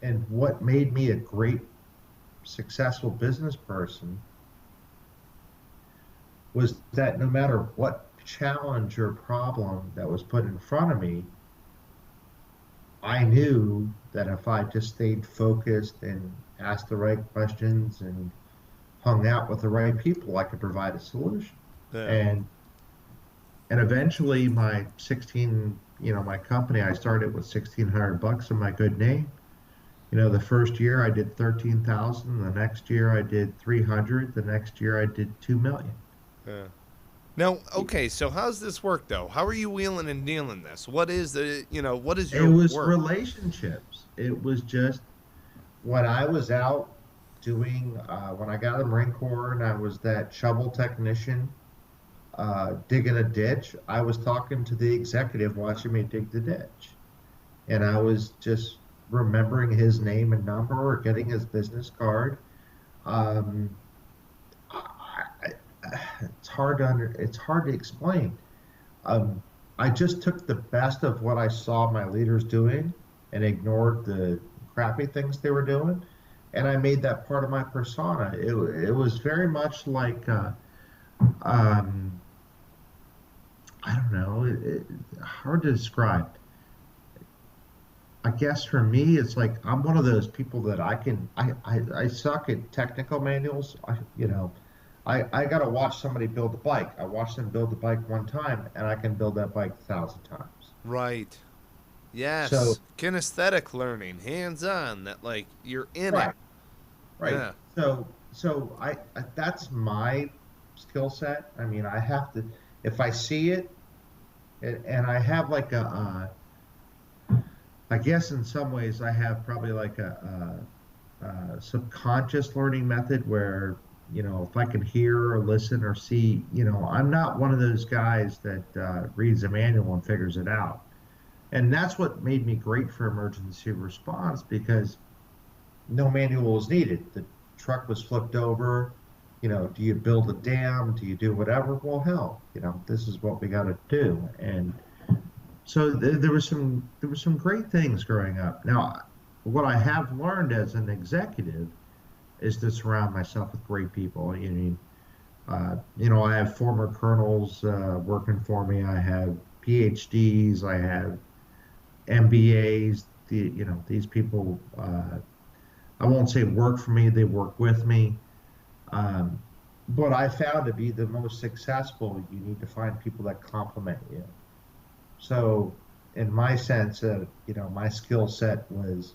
And what made me a great, successful business person was that no matter what challenge or problem that was put in front of me, I knew that if I just stayed focused and asked the right questions and hung out with the right people, I could provide a solution. Yeah. And eventually my my company, I started with $1,600 in my good name. The first year I did 13,000. The next year I did 300. The next year I did 2 million. Yeah. Now, okay, so how's this work though? How are you wheeling and dealing this? What is your work? It was relationships. It was just when I was out doing, when I got out of the Marine Corps and I was that shovel technician, digging a ditch, I was talking to the executive watching me dig the ditch. And I was just remembering his name and number or getting his business card. It's hard to explain. I just took the best of what I saw my leaders doing and ignored the crappy things they were doing. And I made that part of my persona. It was very much like, I don't know, hard to describe. I guess for me, it's like I'm one of those people that I suck at technical manuals. I got to watch somebody build a bike. I watched them build the bike one time, and I can build that bike 1,000 times. Right. Yes. So, kinesthetic learning, hands-on, that like you're in it. Right. Yeah. So I that's my skill set. I mean, I have to, if I see it, and I have like I guess in some ways I have probably like a subconscious learning method where, if I can hear or listen or see, I'm not one of those guys that reads a manual and figures it out. And that's what made me great for emergency response, because no manual was needed. The truck was flipped over. Do you build a dam? Do you do whatever? Well, hell, this is what we got to do. And so there were some great things growing up. Now, what I have learned as an executive is to surround myself with great people. I have former colonels working for me. I have PhDs. I have MBAs. These people. I won't say work for me. They work with me. Um, but I found to be the most successful, you need to find people that complement you. So, in my sense, my skill set was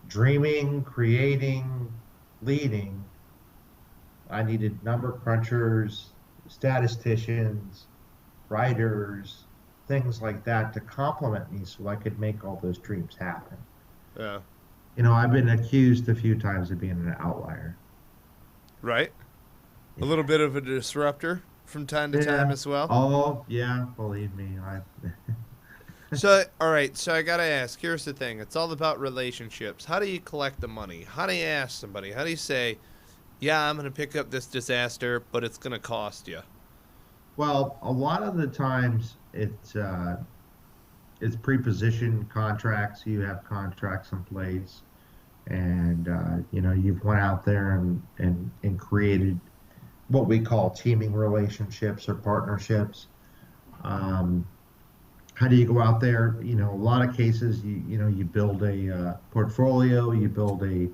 dreaming, creating, leading. I needed number crunchers, statisticians, writers, things like that to complement me so I could make all those dreams happen. Yeah. I've been accused a few times of being an outlier. Right. A Yeah. little bit of a disruptor from time to time Yeah. as well. Oh, yeah, believe me. So, all right. So I gotta ask. Here's the thing. It's all about relationships. How do you collect the money? How do you ask somebody? How do you say, "Yeah, I'm gonna pick up this disaster, but it's gonna cost you"? Well, a lot of the times it's pre-positioned contracts. You have contracts in place, and you've went out there and created what we call teaming relationships or partnerships. Um, how do you go out there? A lot of cases, you build a portfolio, you build a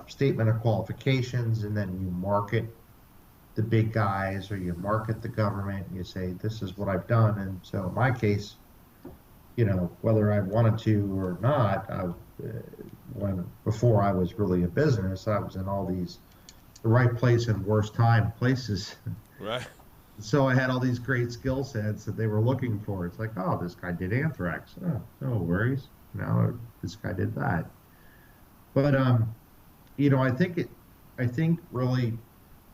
statement of qualifications, and then you market the big guys, or you market the government, and you say, this is what I've done. And so in my case, whether I wanted to or not, before I was really a business, I was in all these the right place and worst time places. Right. So I had all these great skill sets that they were looking for. It's like, oh, this guy did anthrax. Oh, no worries. This guy did that. But I think really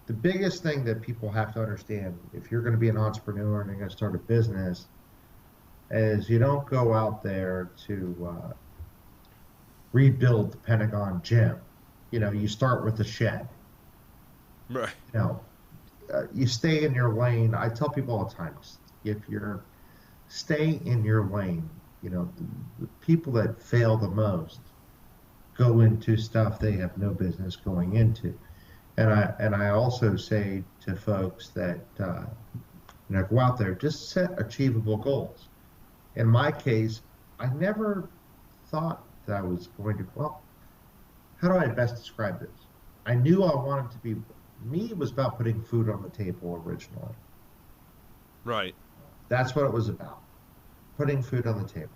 the biggest thing that people have to understand, if you're going to be an entrepreneur and you're going to start a business, is you don't go out there to rebuild the Pentagon gym. You start with a shed. Right. You stay in your lane. I tell people all the time, if you're stay in your lane. The people that fail the most go into stuff they have no business going into. And I also say to folks that go out there, just set achievable goals. In my case, I never thought that I was going to, well, how do I best describe this? I knew I wanted to be, me, it was about putting food on the table originally. Right. That's what it was about, putting food on the table.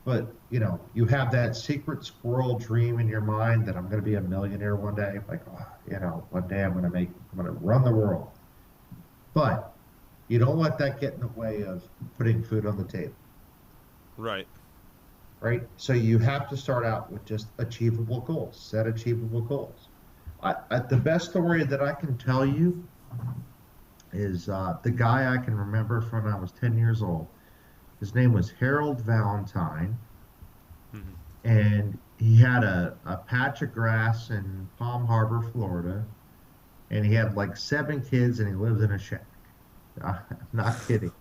But, you have that secret squirrel dream in your mind that I'm going to be a millionaire one day. Like, one day I'm going to run the world. But you don't let that get in the way of putting food on the table. Right. Right? So you have to start out with just achievable goals, set achievable goals. The best story that I can tell you is the guy I can remember from when I was 10 years old. His name was Harold Valentine, and he had a patch of grass in Palm Harbor, Florida, and he had like 7 kids, and he lived in a shack. I'm not kidding.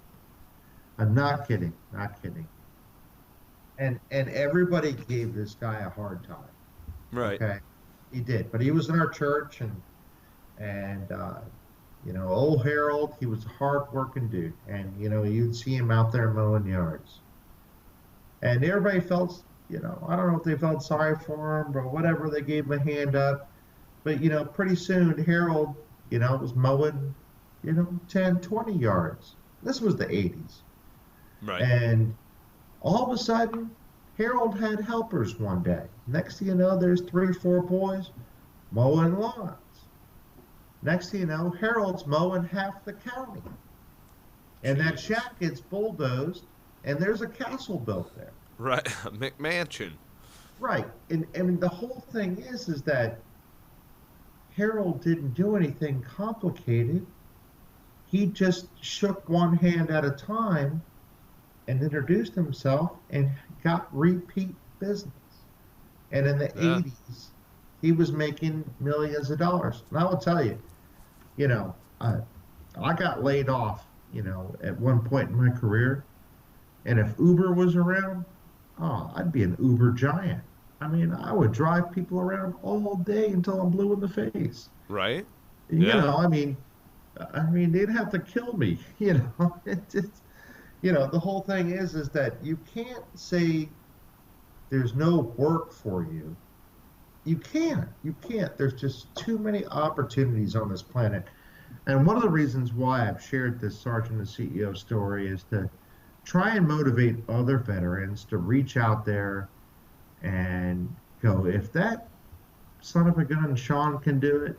I'm not kidding. Not kidding. And everybody gave this guy a hard time. Right. Okay, he did, but he was in our church, and old Harold, he was a hard-working dude, and you'd see him out there mowing yards, and everybody felt, I don't know if they felt sorry for him or whatever, they gave him a hand up, but pretty soon Harold, was mowing, 10, 20 yards. This was the 80s, Right. and all of a sudden Harold had helpers one day. Next thing you know, there's 3 or 4 boys mowing lawns. Next thing you know, Harold's mowing half the county. And that Jesus. shack gets bulldozed, and there's a castle built there. Right, a McMansion. Right. And the whole thing is that Harold didn't do anything complicated. He just shook one hand at a time and introduced himself and got repeat business. And in the Yeah. 80s, he was making millions of dollars. And I will tell you, you know, I got laid off, at one point in my career. And if Uber was around, oh, I'd be an Uber giant. I mean, I would drive people around all day until I'm blue in the face. Right? You Yeah. know, I mean, they'd have to kill me. The whole thing is that you can't say there's no work for you. You can't. You can't. There's just too many opportunities on this planet. And one of the reasons why I've shared this Sergeant and CEO story is to try and motivate other veterans to reach out there and go, if that son of a gun Sean can do it,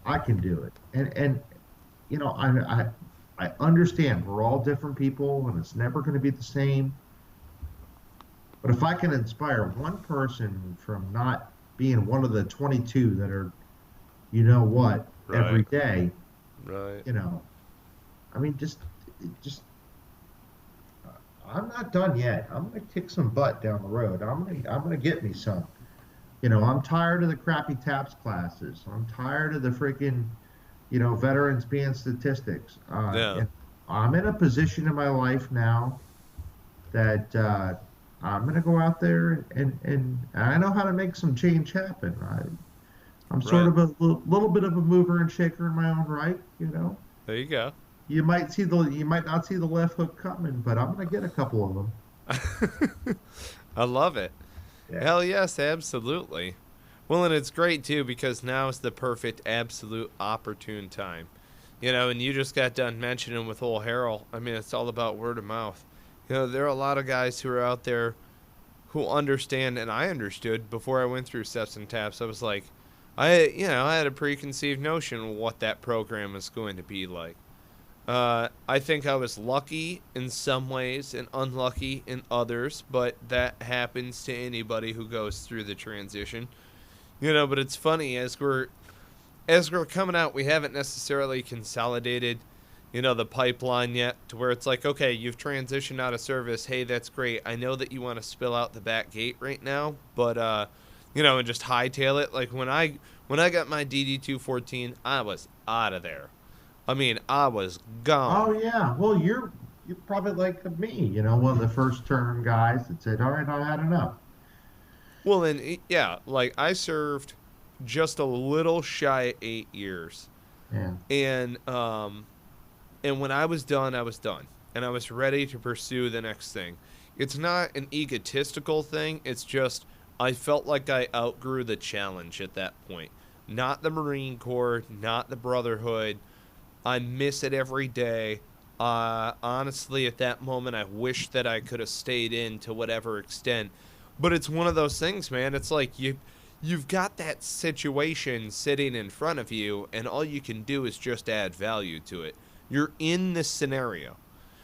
I can do it. And I understand we're all different people and it's never going to be the same. But if I can inspire one person from not being one of the 22 that are, every Right. day, Right. I mean, just I'm not done yet. I'm going to kick some butt down the road. I'm going to get me some. I'm tired of the crappy TAPS classes. I'm tired of the freaking, veterans being statistics. Yeah. And I'm in a position in my life now that I'm going to go out there and I know how to make some change happen. I'm sort Right. of a little bit of a mover and shaker in my own right. There you go. You might not see the left hook coming, but I'm going to get a couple of them. I love it. Yeah. Hell yes, absolutely. Well, and it's great too because now is the perfect, absolute, opportune time. And you just got done mentioning with old Harold. I mean, it's all about word of mouth. There are a lot of guys who are out there who understand, and I understood before I went through Steps and Taps. I was like, I had a preconceived notion of what that program is going to be like. I think I was lucky in some ways and unlucky in others, but that happens to anybody who goes through the transition. But it's funny as we're coming out, we haven't necessarily consolidated, the pipeline yet to where it's like, okay, you've transitioned out of service. Hey, that's great. I know that you want to spill out the back gate right now, but and just hightail it. Like when I got my DD-214, I was out of there. I mean, I was Oh gone. yeah. Well, you're probably like me, one of the first term guys that said, "All right, I had enough." Well, and yeah, like I served just a little shy of 8 years, Yeah. and when I was done, and I was ready to pursue the next thing. It's not an egotistical thing. It's just I felt like I outgrew the challenge at that point. Not the Marine Corps, not the Brotherhood. I miss it every day. Honestly, at that moment, I wish that I could have stayed in to whatever extent. But it's one of those things, man. It's like you've got that situation sitting in front of you, and all you can do is just add value to it. You're in this scenario.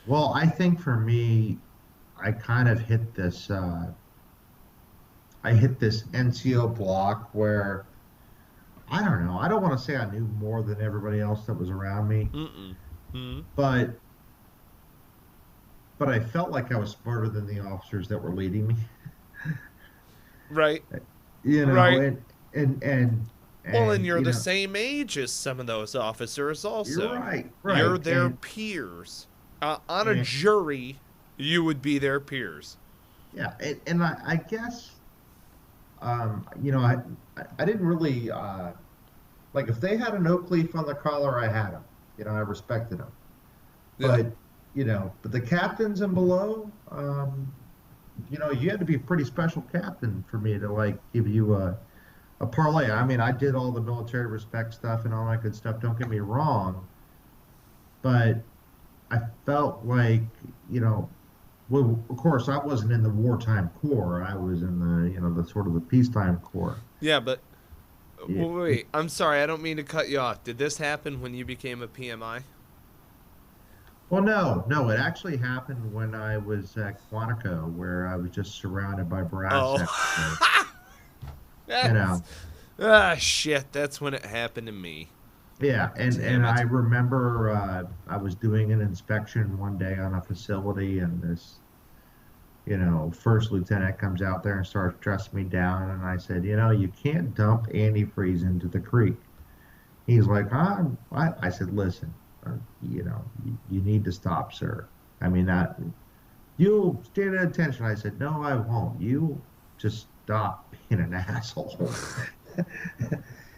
Well, I think for me, I kind of hit this. I hit this NCO block where I don't know. I don't want to say I knew more than everybody else that was around me, Mm-mm. Hmm. but I felt like I was smarter than the officers that were leading me. Right. You know, Right. Well, and and you're the same age as some of those officers you're also. right, You're right, their peers. On a and jury, you would be their peers. yeah, and I guess I didn't really like if they had an oak leaf on the collar, I had them. I respected them. Yeah. But but the captains and below, you had to be a pretty special captain for me to like give you a parlay. I mean, I did all the military respect stuff and all that good stuff. Don't get me wrong, but I felt like well, of course, I wasn't in the wartime corps. I was in the, the sort of the peacetime corps. Yeah, but Yeah. wait, I'm sorry, I don't mean to cut you off. Did this happen when you became a PMI? Well, no, no, it actually happened when I was at Quantico, where I was just surrounded by brass Oh, everywhere. You that's know, shit. That's when it happened to me. yeah, and Damn I it. remember I was doing an inspection one day on a facility, and this, first lieutenant comes out there and starts dressing me down, and I said, you can't dump antifreeze into the creek. He's like, I said, listen, you need to stop, sir. I mean, that you'll stand at attention. I said, no, I won't. You just stop being an asshole.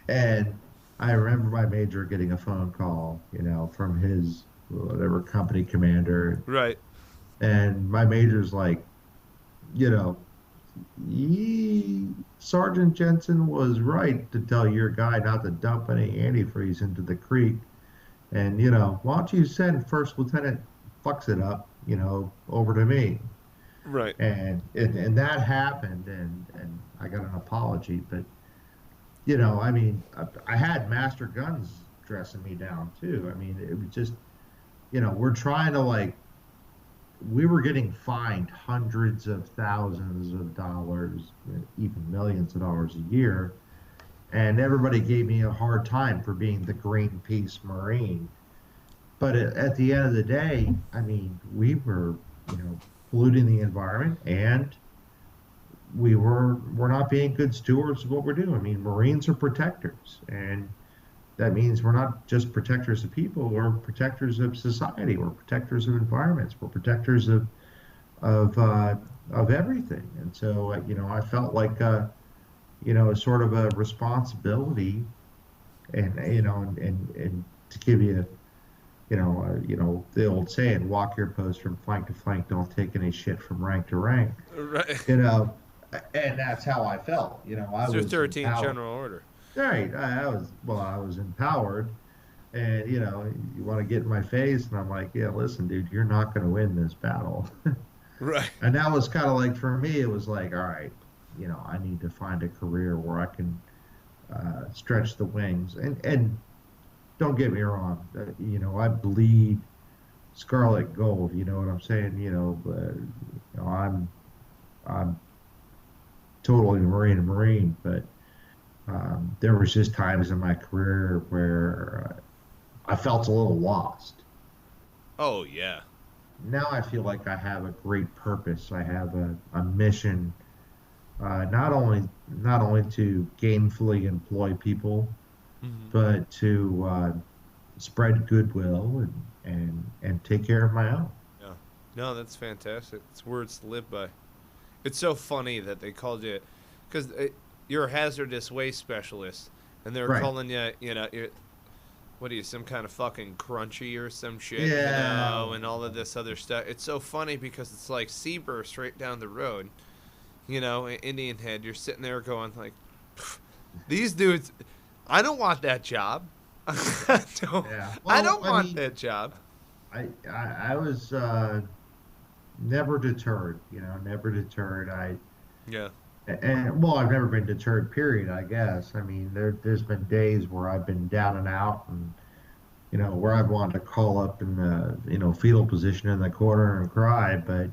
And I remember my major getting a phone call, from his whatever company commander. Right. And my major's like, you know, Sergeant Jensen was right to tell your guy not to dump any antifreeze into the creek. And, why don't you send First Lieutenant fucks it up, over to me? Right. And that happened, and I got an apology. But, I mean, I had master guns dressing me down too. I mean, it was just, we're trying to like, we were getting fined hundreds of thousands of dollars, even millions of dollars a year. And everybody gave me a hard time for being the Greenpeace Marine. But at the end of the day, I mean, we were, polluting the environment, and we're not being good stewards of what we're doing. I mean, Marines are protectors, and that means we're not just protectors of people, we're protectors of society, we're protectors of environments, we're protectors of of everything. And so, I felt like sort of a responsibility, and and to give you, the old saying, walk your post from flank to flank, don't take any shit from rank to rank, Right. you know, and that's how I felt. I It's your was 13th empowered. general order. Right. I was empowered, and you want to get in my face, and I'm like, yeah, listen, dude, you're not going to win this battle. Right. And that was kind of like, for me, it was like, all right, I need to find a career where I can stretch the wings. And don't get me wrong, I bleed scarlet gold. You know what I'm saying? I'm totally Marine, but there was just times in my career where I felt a little lost. Oh, yeah. Now I feel like I have a great purpose. I have a mission, not only to gainfully employ people, Hmm. but to spread goodwill and take care of my own. Yeah. No, that's fantastic. It's words to live by. It's so funny that they called you, because you're a hazardous waste specialist, and they're Right. calling you, what are you, some kind of fucking crunchy or some shit, Yeah. and all of this other stuff. It's so funny because it's like Seaburst right down the road, Indian Head. You're sitting there going like, "Pff, these dudes, I don't want that job. I don't, Yeah. I Well, don't I want mean, that job. I was never deterred. Never deterred. Yeah. And well, I've never been deterred. Period. I guess. I mean, there's been days where I've been down and out, and where I've wanted to call up in the fetal position in the corner and cry, but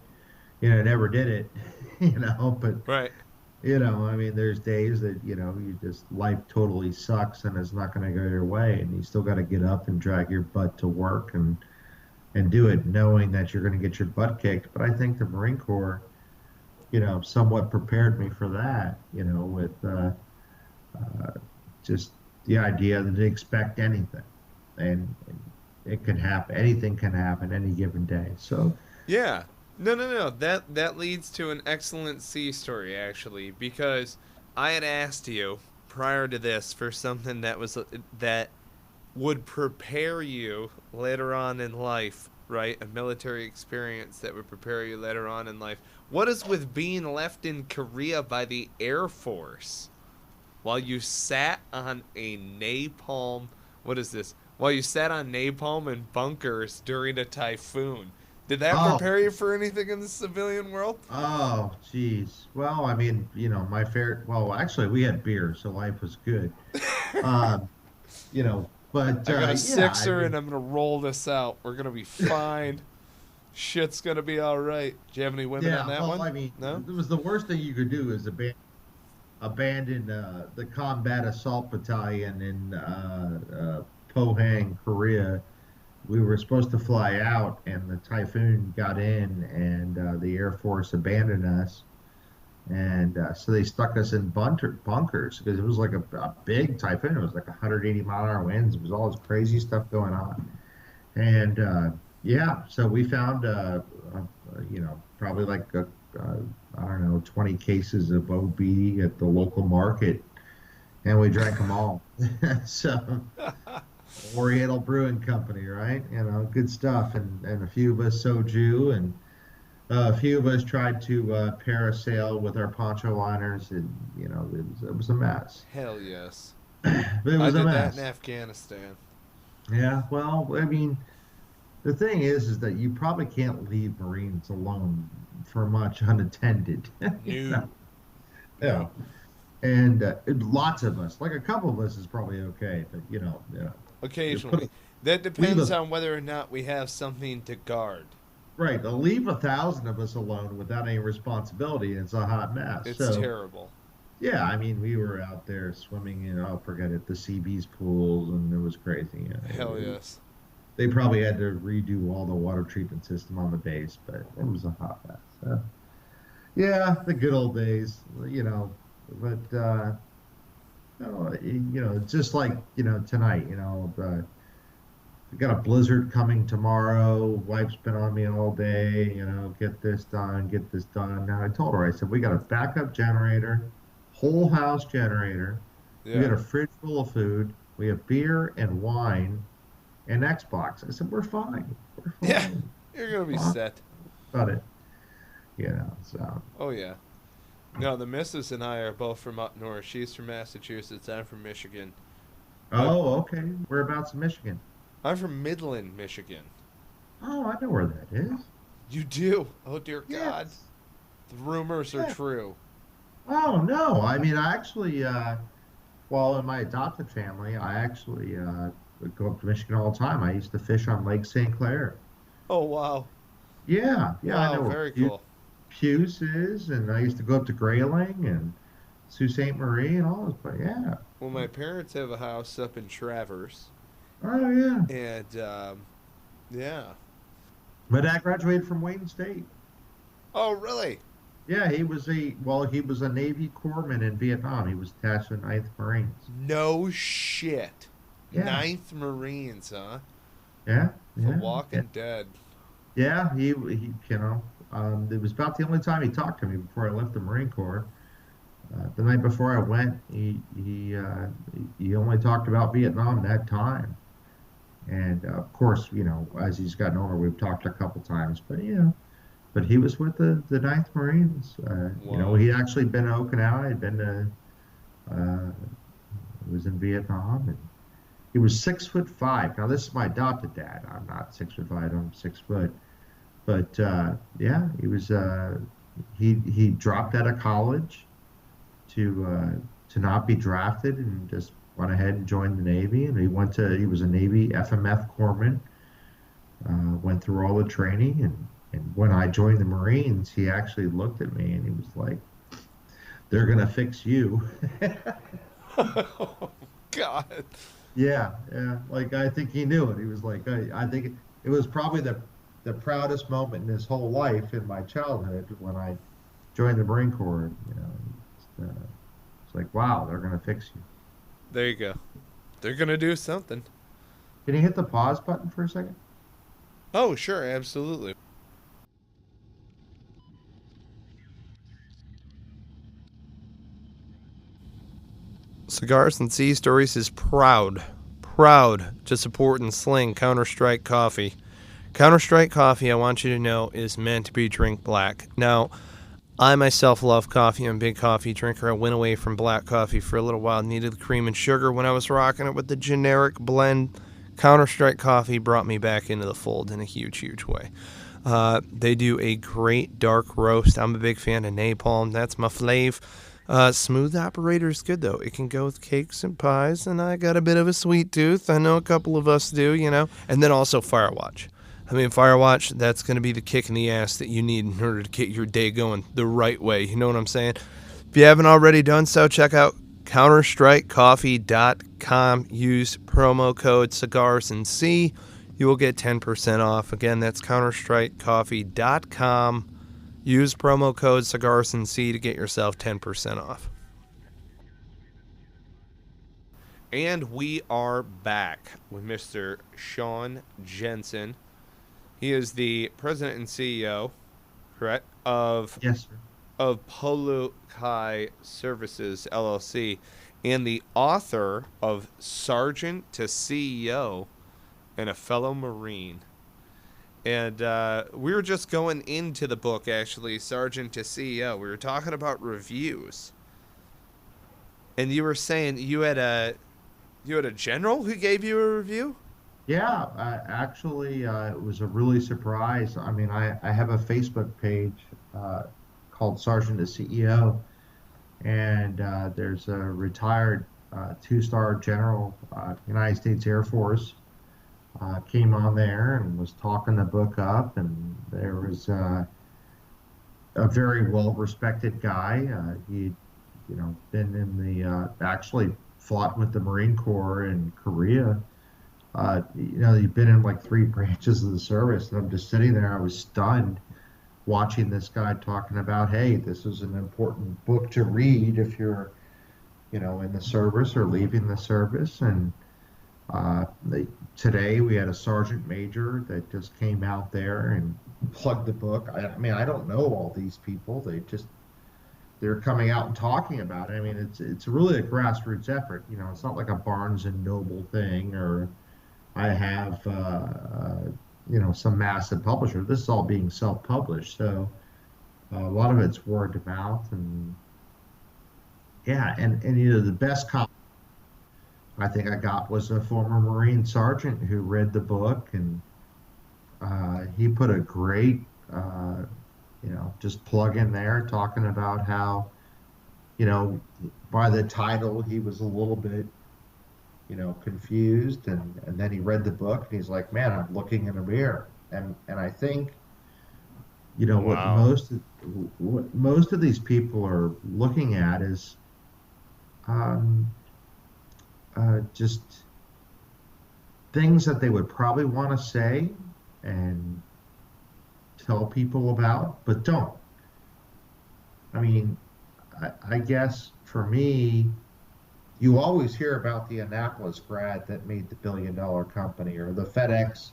never did it. But Right. I mean, there's days that you just, life totally sucks and it's not going to go your way, and you still got to get up and drag your butt to work and do it, knowing that you're going to get your butt kicked. But I think the Marine Corps, somewhat prepared me for that. With just the idea that they expect anything, and it can happen. Anything can happen any given day. So Yeah. No, no, no. That leads to an excellent sea story actually, because I had asked you prior to this for something that would prepare you later on in life, right? A military experience that would prepare you later on in life. What is with being left in Korea by the Air Force while you sat on a napalm? What is this? While you sat on napalm and bunkers during a typhoon. Did that Oh, prepare you for anything in the civilian world? oh, geez. Well, I mean, my fair. Well, actually, we had beer, so life was good. Um, but I got a yeah, I sixer and mean, I'm gonna roll this out. We're gonna be fine. Shit's gonna be all right. Do you have any women on yeah. that Well, one? I mean, No. it was the worst thing you could do is abandon the combat assault battalion in Pohang, Korea. We were supposed to fly out, and the typhoon got in, and the Air Force abandoned us. And so they stuck us in bunkers because it was like a big typhoon. It was like 180-mile-an-hour winds. It was all this crazy stuff going on. And yeah, so we found, probably like, I don't know, 20 cases of OB at the local market, and we drank them all. So, Oriental Brewing Company, right? Good stuff. And a few of us soju, and a few of us tried to parasail with our poncho liners, and it was a mess. Hell yes. But it I was a did that in mess. Afghanistan. Yeah, well, I mean, the thing is that you probably can't leave Marines alone for much unattended. You No. know? Yeah, and lots of us, like a couple of us, is probably okay, but you Occasionally. That leave depends a on whether or not we have something to guard. right, to leave 1,000 of us alone without any responsibility, it's a hot mess. It's So terrible. yeah, I mean, we were out there swimming in, oh, forget it, the Seabees pools, and it was crazy. Hell yes. They probably had to redo all the water treatment system on the base, but it was a hot mess. So, yeah, the good old days, But just like tonight, we got a blizzard coming tomorrow. Wife's been on me all day. Get this done, get this done. Now I told her, I said we got a backup generator, whole house generator. We got Yeah. a fridge full of food. We have beer and wine and Xbox. I said we're fine. We're Yeah. fine. You're going to be Fine set. about it. So. Oh, yeah. No, the missus and I are both from up north. She's from Massachusetts. I'm from Michigan. Oh, okay. Whereabouts in Michigan? I'm from Midland, Michigan. Oh, I know where that is. You do? Oh, dear God. Yes. The rumors are Yeah. true. Oh, no. I mean, I actually, well, in my adopted family, I actually would go up to Michigan all the time. I used to fish on Lake St. Clair. Oh, wow. Yeah, I know Wow, where very cool. Puce is, and I used to go up to Grayling and Sault Ste. Marie and all those, but yeah. Well, my parents have a house up in Traverse. Oh, yeah. And, yeah. My dad graduated from Wayne State. Oh, really? Yeah, he was a Navy corpsman in Vietnam. He was attached to the 9th Marines. No shit. Yeah. 9th Marines, huh? Yeah, The yeah. Walking Dead. Yeah, it was about the only time he talked to me before I left the Marine Corps. The night before I went, he only talked about Vietnam that time. And of course, as he's gotten older, we've talked a couple times. But he was with the 9th Marines. Wow. He'd actually been to Okinawa. He'd been to, was in Vietnam, and he was 6'5". Now this is my adopted dad. I'm not 6'5". I'm 6 foot. But yeah, he was. He dropped out of college to not be drafted and just went ahead and joined the Navy. And he was a Navy FMF corpsman. Went through all the training, and when I joined the Marines, he actually looked at me and he was like, "They're gonna fix you." Oh, God. Yeah. Like I think he knew it. He was like, I think it was probably the proudest moment in his whole life in my childhood when I joined the Marine Corps. It's like, wow, they're gonna fix you. There you go. They're going to do something. Can you hit the pause button for a second? Oh, sure, absolutely. Cigars and Sea Stories is proud to support and sling Counter-Strike coffee. Counter-Strike coffee, I want you to know, is meant to be drink black. Now, I myself love coffee. I'm a big coffee drinker. I went away from black coffee for a little while. Needed the cream and sugar when I was rocking it with the generic blend Counter-Strike Coffee brought me back into the fold in a huge, huge way. They do a great dark roast. I'm a big fan of napalm. That's my fave. Smooth operator is good, though. It can go with cakes and pies, and I got a bit of a sweet tooth. I know a couple of us do, you know. And then also Firewatch. I mean, Firewatch, that's going to be the kick in the ass that you need in order to get your day going the right way. You know what I'm saying? If you haven't already done so, check out counterstrikecoffee.com. Use promo code Cigars and Sea. You will get 10% off. Again, that's counterstrikecoffee.com. Use promo code Cigars and Sea to get yourself 10% off. And we are back with Mr. Sean Jensen. He is the president and CEO, correct, of Yes, sir. Polu Kai Services, LLC, and the author of Sergeant to CEO and a fellow Marine. And we were just going into the book, actually, Sergeant to CEO. We were talking about reviews. And you were saying you had a general who gave you a review? Yeah, actually, it was a really surprise. I mean, I have a Facebook page called Sergeant to CEO, and there's a retired two-star general, United States Air Force, came on there and was talking the book up, and there was a very well-respected guy. He'd, been in the actually fought with the Marine Corps in Korea. He'd been in like 3 branches of the service, and I'm just sitting there. I was stunned watching this guy talking about, hey, this is an important book to read if you're, in the service or leaving the service. And today we had a sergeant major that just came out there and plugged the book. I mean, I don't know all these people. They're coming out and talking about it. I mean, it's really a grassroots effort. It's not like a Barnes and Noble thing, or I have some massive publisher. This is all being self-published, so a lot of it's word of mouth. And yeah, and the best copy I think I got was a former Marine sergeant who read the book, and he put a great just plug in there talking about how by the title he was a little bit confused, and then he read the book and he's like, man, I'm looking in a mirror. And I think Wow. what most of these people are looking at is just things that they would probably want to say and tell people about, but don't. I mean, I guess for me, you always hear about the Annapolis grad that made the billion-dollar company, or the FedEx,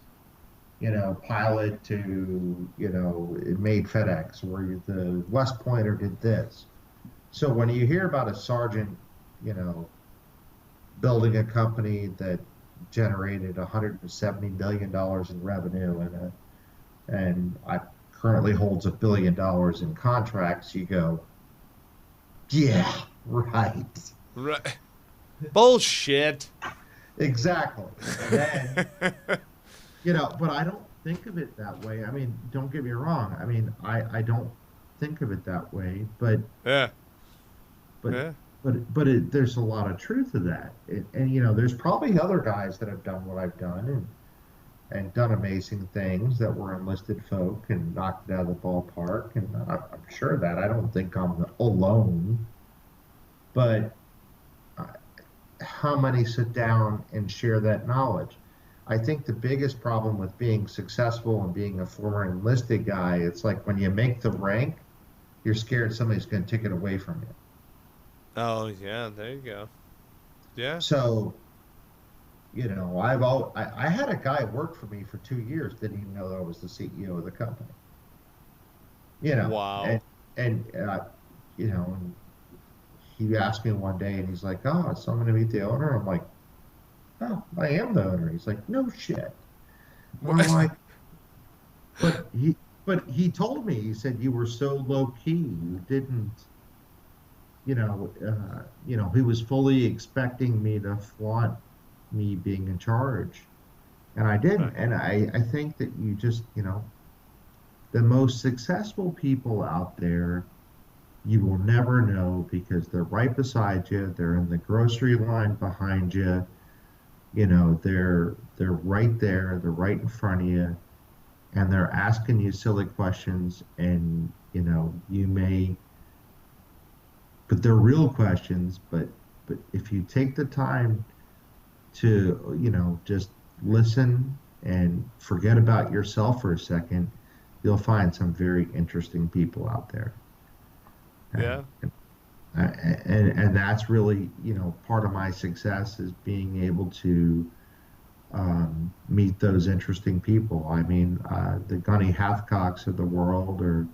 pilot to, it made FedEx, or the West Pointer did this. So when you hear about a sergeant, building a company that generated $170 million in revenue and I currently holds $1 billion in contracts, you go, yeah, right. Right. Bullshit. Exactly. And then, but I don't think of it that way. I mean, don't get me wrong. I mean, I don't think of it that way, but Yeah. but Yeah. there's a lot of truth to that. And there's probably other guys that have done what I've done and done amazing things that were enlisted folk and knocked it out of the ballpark. And I'm sure of that. I don't think I'm alone. But how many sit down and share that knowledge? I think the biggest problem with being successful and being a former enlisted guy, it's like when you make the rank, you're scared somebody's going to take it away from you. Oh, yeah, there you go. Yeah. So, I had a guy work for me for 2 years, didn't even know that I was the CEO of the company. Wow. And and he asked me one day, and he's like, "Oh, so I'm going to meet the owner." I'm like, "Oh, I am the owner." He's like, "No shit." I'm like, but he told me, he said, you were so low key, you didn't, he was fully expecting me to flaunt me being in charge. And I didn't. Right. And I think that you just, the most successful people out there, you will never know because they're right beside you. They're in the grocery line behind you. They're right there. They're right in front of you, and they're asking you silly questions. And you may, but they're real questions. But if you take the time to just listen and forget about yourself for a second, you'll find some very interesting people out there. Yeah. And and that's really part of my success is being able to meet those interesting people. I mean, the Gunny Hathcocks of the world, or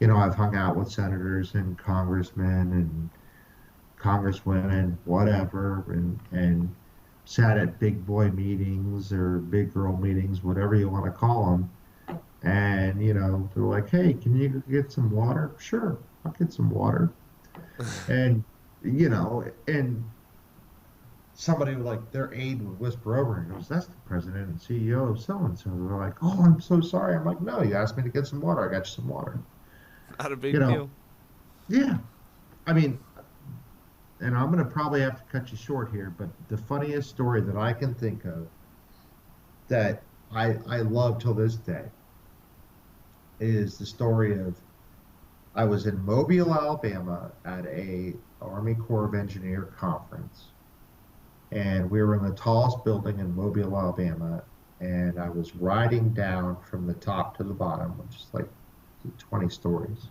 I've hung out with senators and congressmen and congresswomen, whatever, and sat at big boy meetings or big girl meetings, whatever you want to call them. And they're like, "Hey, can you get some water?" Sure, I'll get some water. And and somebody would, like, their aide would whisper over and goes, "That's the president and CEO of so and so." They're like, "Oh, I'm so sorry." I'm like, "No, you asked me to get some water. I got you some water." Not a You big know, deal. yeah. I mean, and I'm going to probably have to cut you short here, but the funniest story that I can think of that I love till this day is the story of I was in Mobile, Alabama at a Army Corps of Engineer conference, and we were in the tallest building in Mobile, Alabama, and I was riding down from the top to the bottom, which is like 20 stories.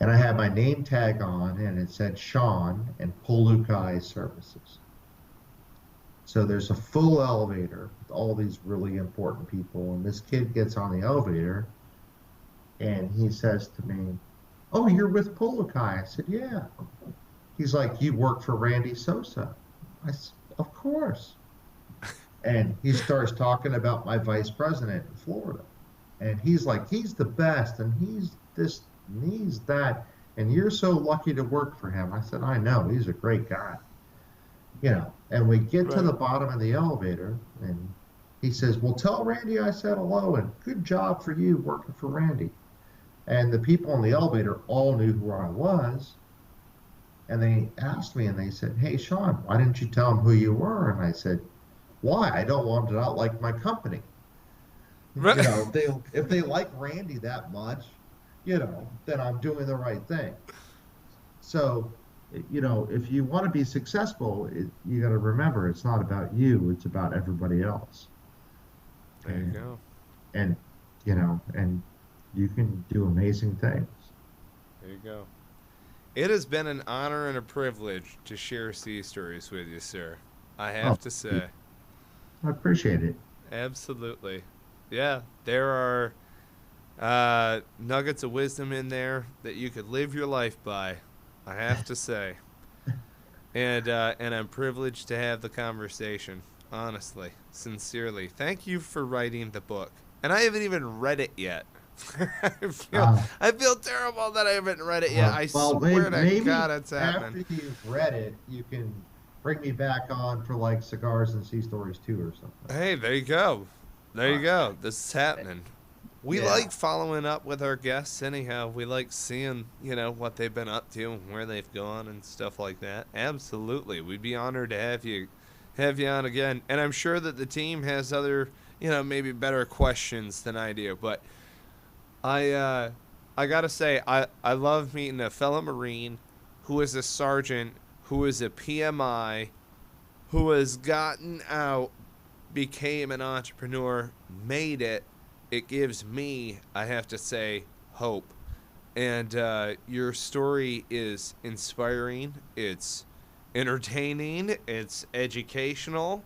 And I had my name tag on, and it said Sean and Polu Kai Services. So there's a full elevator with all these really important people, and this kid gets on the elevator, and he says to me, "Oh, you're with Polu Kai." I said, "Yeah." He's like, "You work for Randy Sosa." I said, "Of course." And he starts talking about my vice president in Florida. And he's like, "He's the best, and he's this, and he's that, and you're so lucky to work for him." I said, "I know, he's a great guy." And we get to Right. the bottom of the elevator, and he says, "Well, tell Randy I said hello, and good job for you working for Randy." And the people in the elevator all knew who I was. And they asked me, and they said, "Hey, Sean, why didn't you tell them who you were?" And I said, "Why? I don't want them to not like my company." Right. If they like Randy that much, then I'm doing the right thing. So, if you want to be successful, you got to remember it's not about you; it's about everybody else. There you And go. and and you can do amazing things. There you go. It has been an honor and a privilege to share sea stories with you, sir. I Oh, have to say. I appreciate it. Absolutely. Yeah, there are nuggets of wisdom in there that you could live your life by, I have to say. And I'm privileged to have the conversation, honestly, sincerely. Thank you for writing the book. And I haven't even read it yet. I feel Uh, I feel terrible that I haven't read it yet. I well, maybe, swear to God maybe it's happening. after you've read it, you can bring me back on for like Cigars and Sea Stories 2 or something. Hey, there you go. There All you go. right. This is happening. We Yeah. like following up with our guests anyhow. We like seeing, what they've been up to and where they've gone and stuff like that. Absolutely. We'd be honored to have you on again. And I'm sure that the team has other, maybe better questions than I do. But I gotta say, I love meeting a fellow Marine who is a sergeant, who is a PMI, who has gotten out, became an entrepreneur, made it. It gives me, I have to say, hope. And your story is inspiring. It's entertaining. It's educational.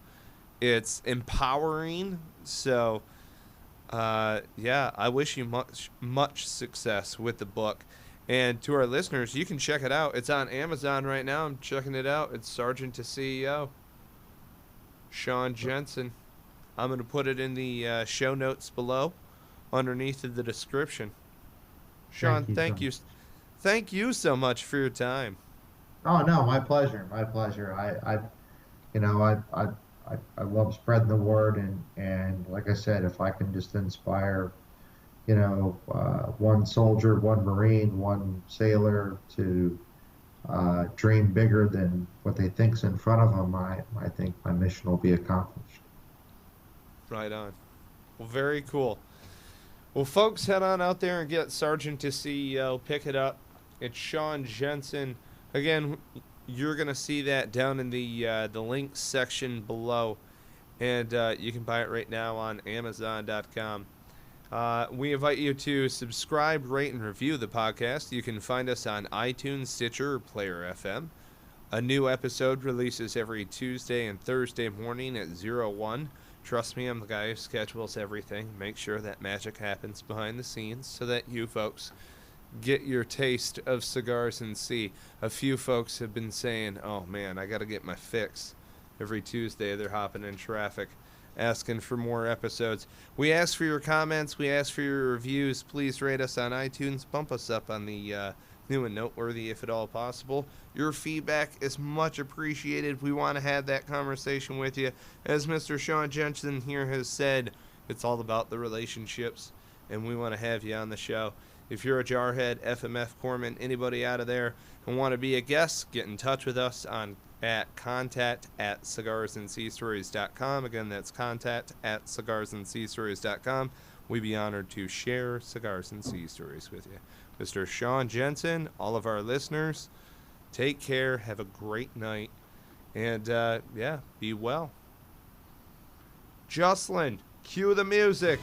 It's empowering. So, yeah, I wish you much success with the book. And to our listeners, you can check it out. It's on Amazon right now. I'm checking it out. It's Sergeant to CEO, Sean Jensen. I'm going to put it in the show notes below, underneath of the description. Sean, Thank you so much. thank you so much for your time. Oh no, my pleasure. My pleasure. I I love spreading the word, and like I said, if I can just inspire, one soldier, one Marine, one sailor to dream bigger than what they think's in front of them, I think my mission will be accomplished. Right on. Well, very cool. Well, folks, head on out there and get Sergeant to CEO. Pick it up. It's Sean Jensen. Again, you're going to see that down in the links section below. And you can buy it right now on Amazon.com. We invite you to subscribe, rate, and review the podcast. You can find us on iTunes, Stitcher, or Player FM. A new episode releases every Tuesday and Thursday morning at 01. Trust me, I'm the guy who schedules everything. Make sure that magic happens behind the scenes so that you folks get your taste of Cigars and Sea. A few folks have been saying, oh man, I got to get my fix. Every Tuesday they're hopping in traffic asking for more episodes. We ask for your comments. We ask for your reviews. Please rate us on iTunes. Bump us up on the new and noteworthy if at all possible. Your feedback is much appreciated. We want to have that conversation with you. As Mr. Sean Jensen here has said, it's all about the relationships, and we want to have you on the show. If you're a jarhead, FMF corpsman, anybody out of there and want to be a guest, get in touch with us at contact@cigarsandseastories.com. Again, that's contact@cigarsandseastories.com. We'd be honored to share Cigars and Sea Stories with you. Mr. Sean Jensen, all of our listeners, take care, have a great night, and be well. Jocelyn, cue the music.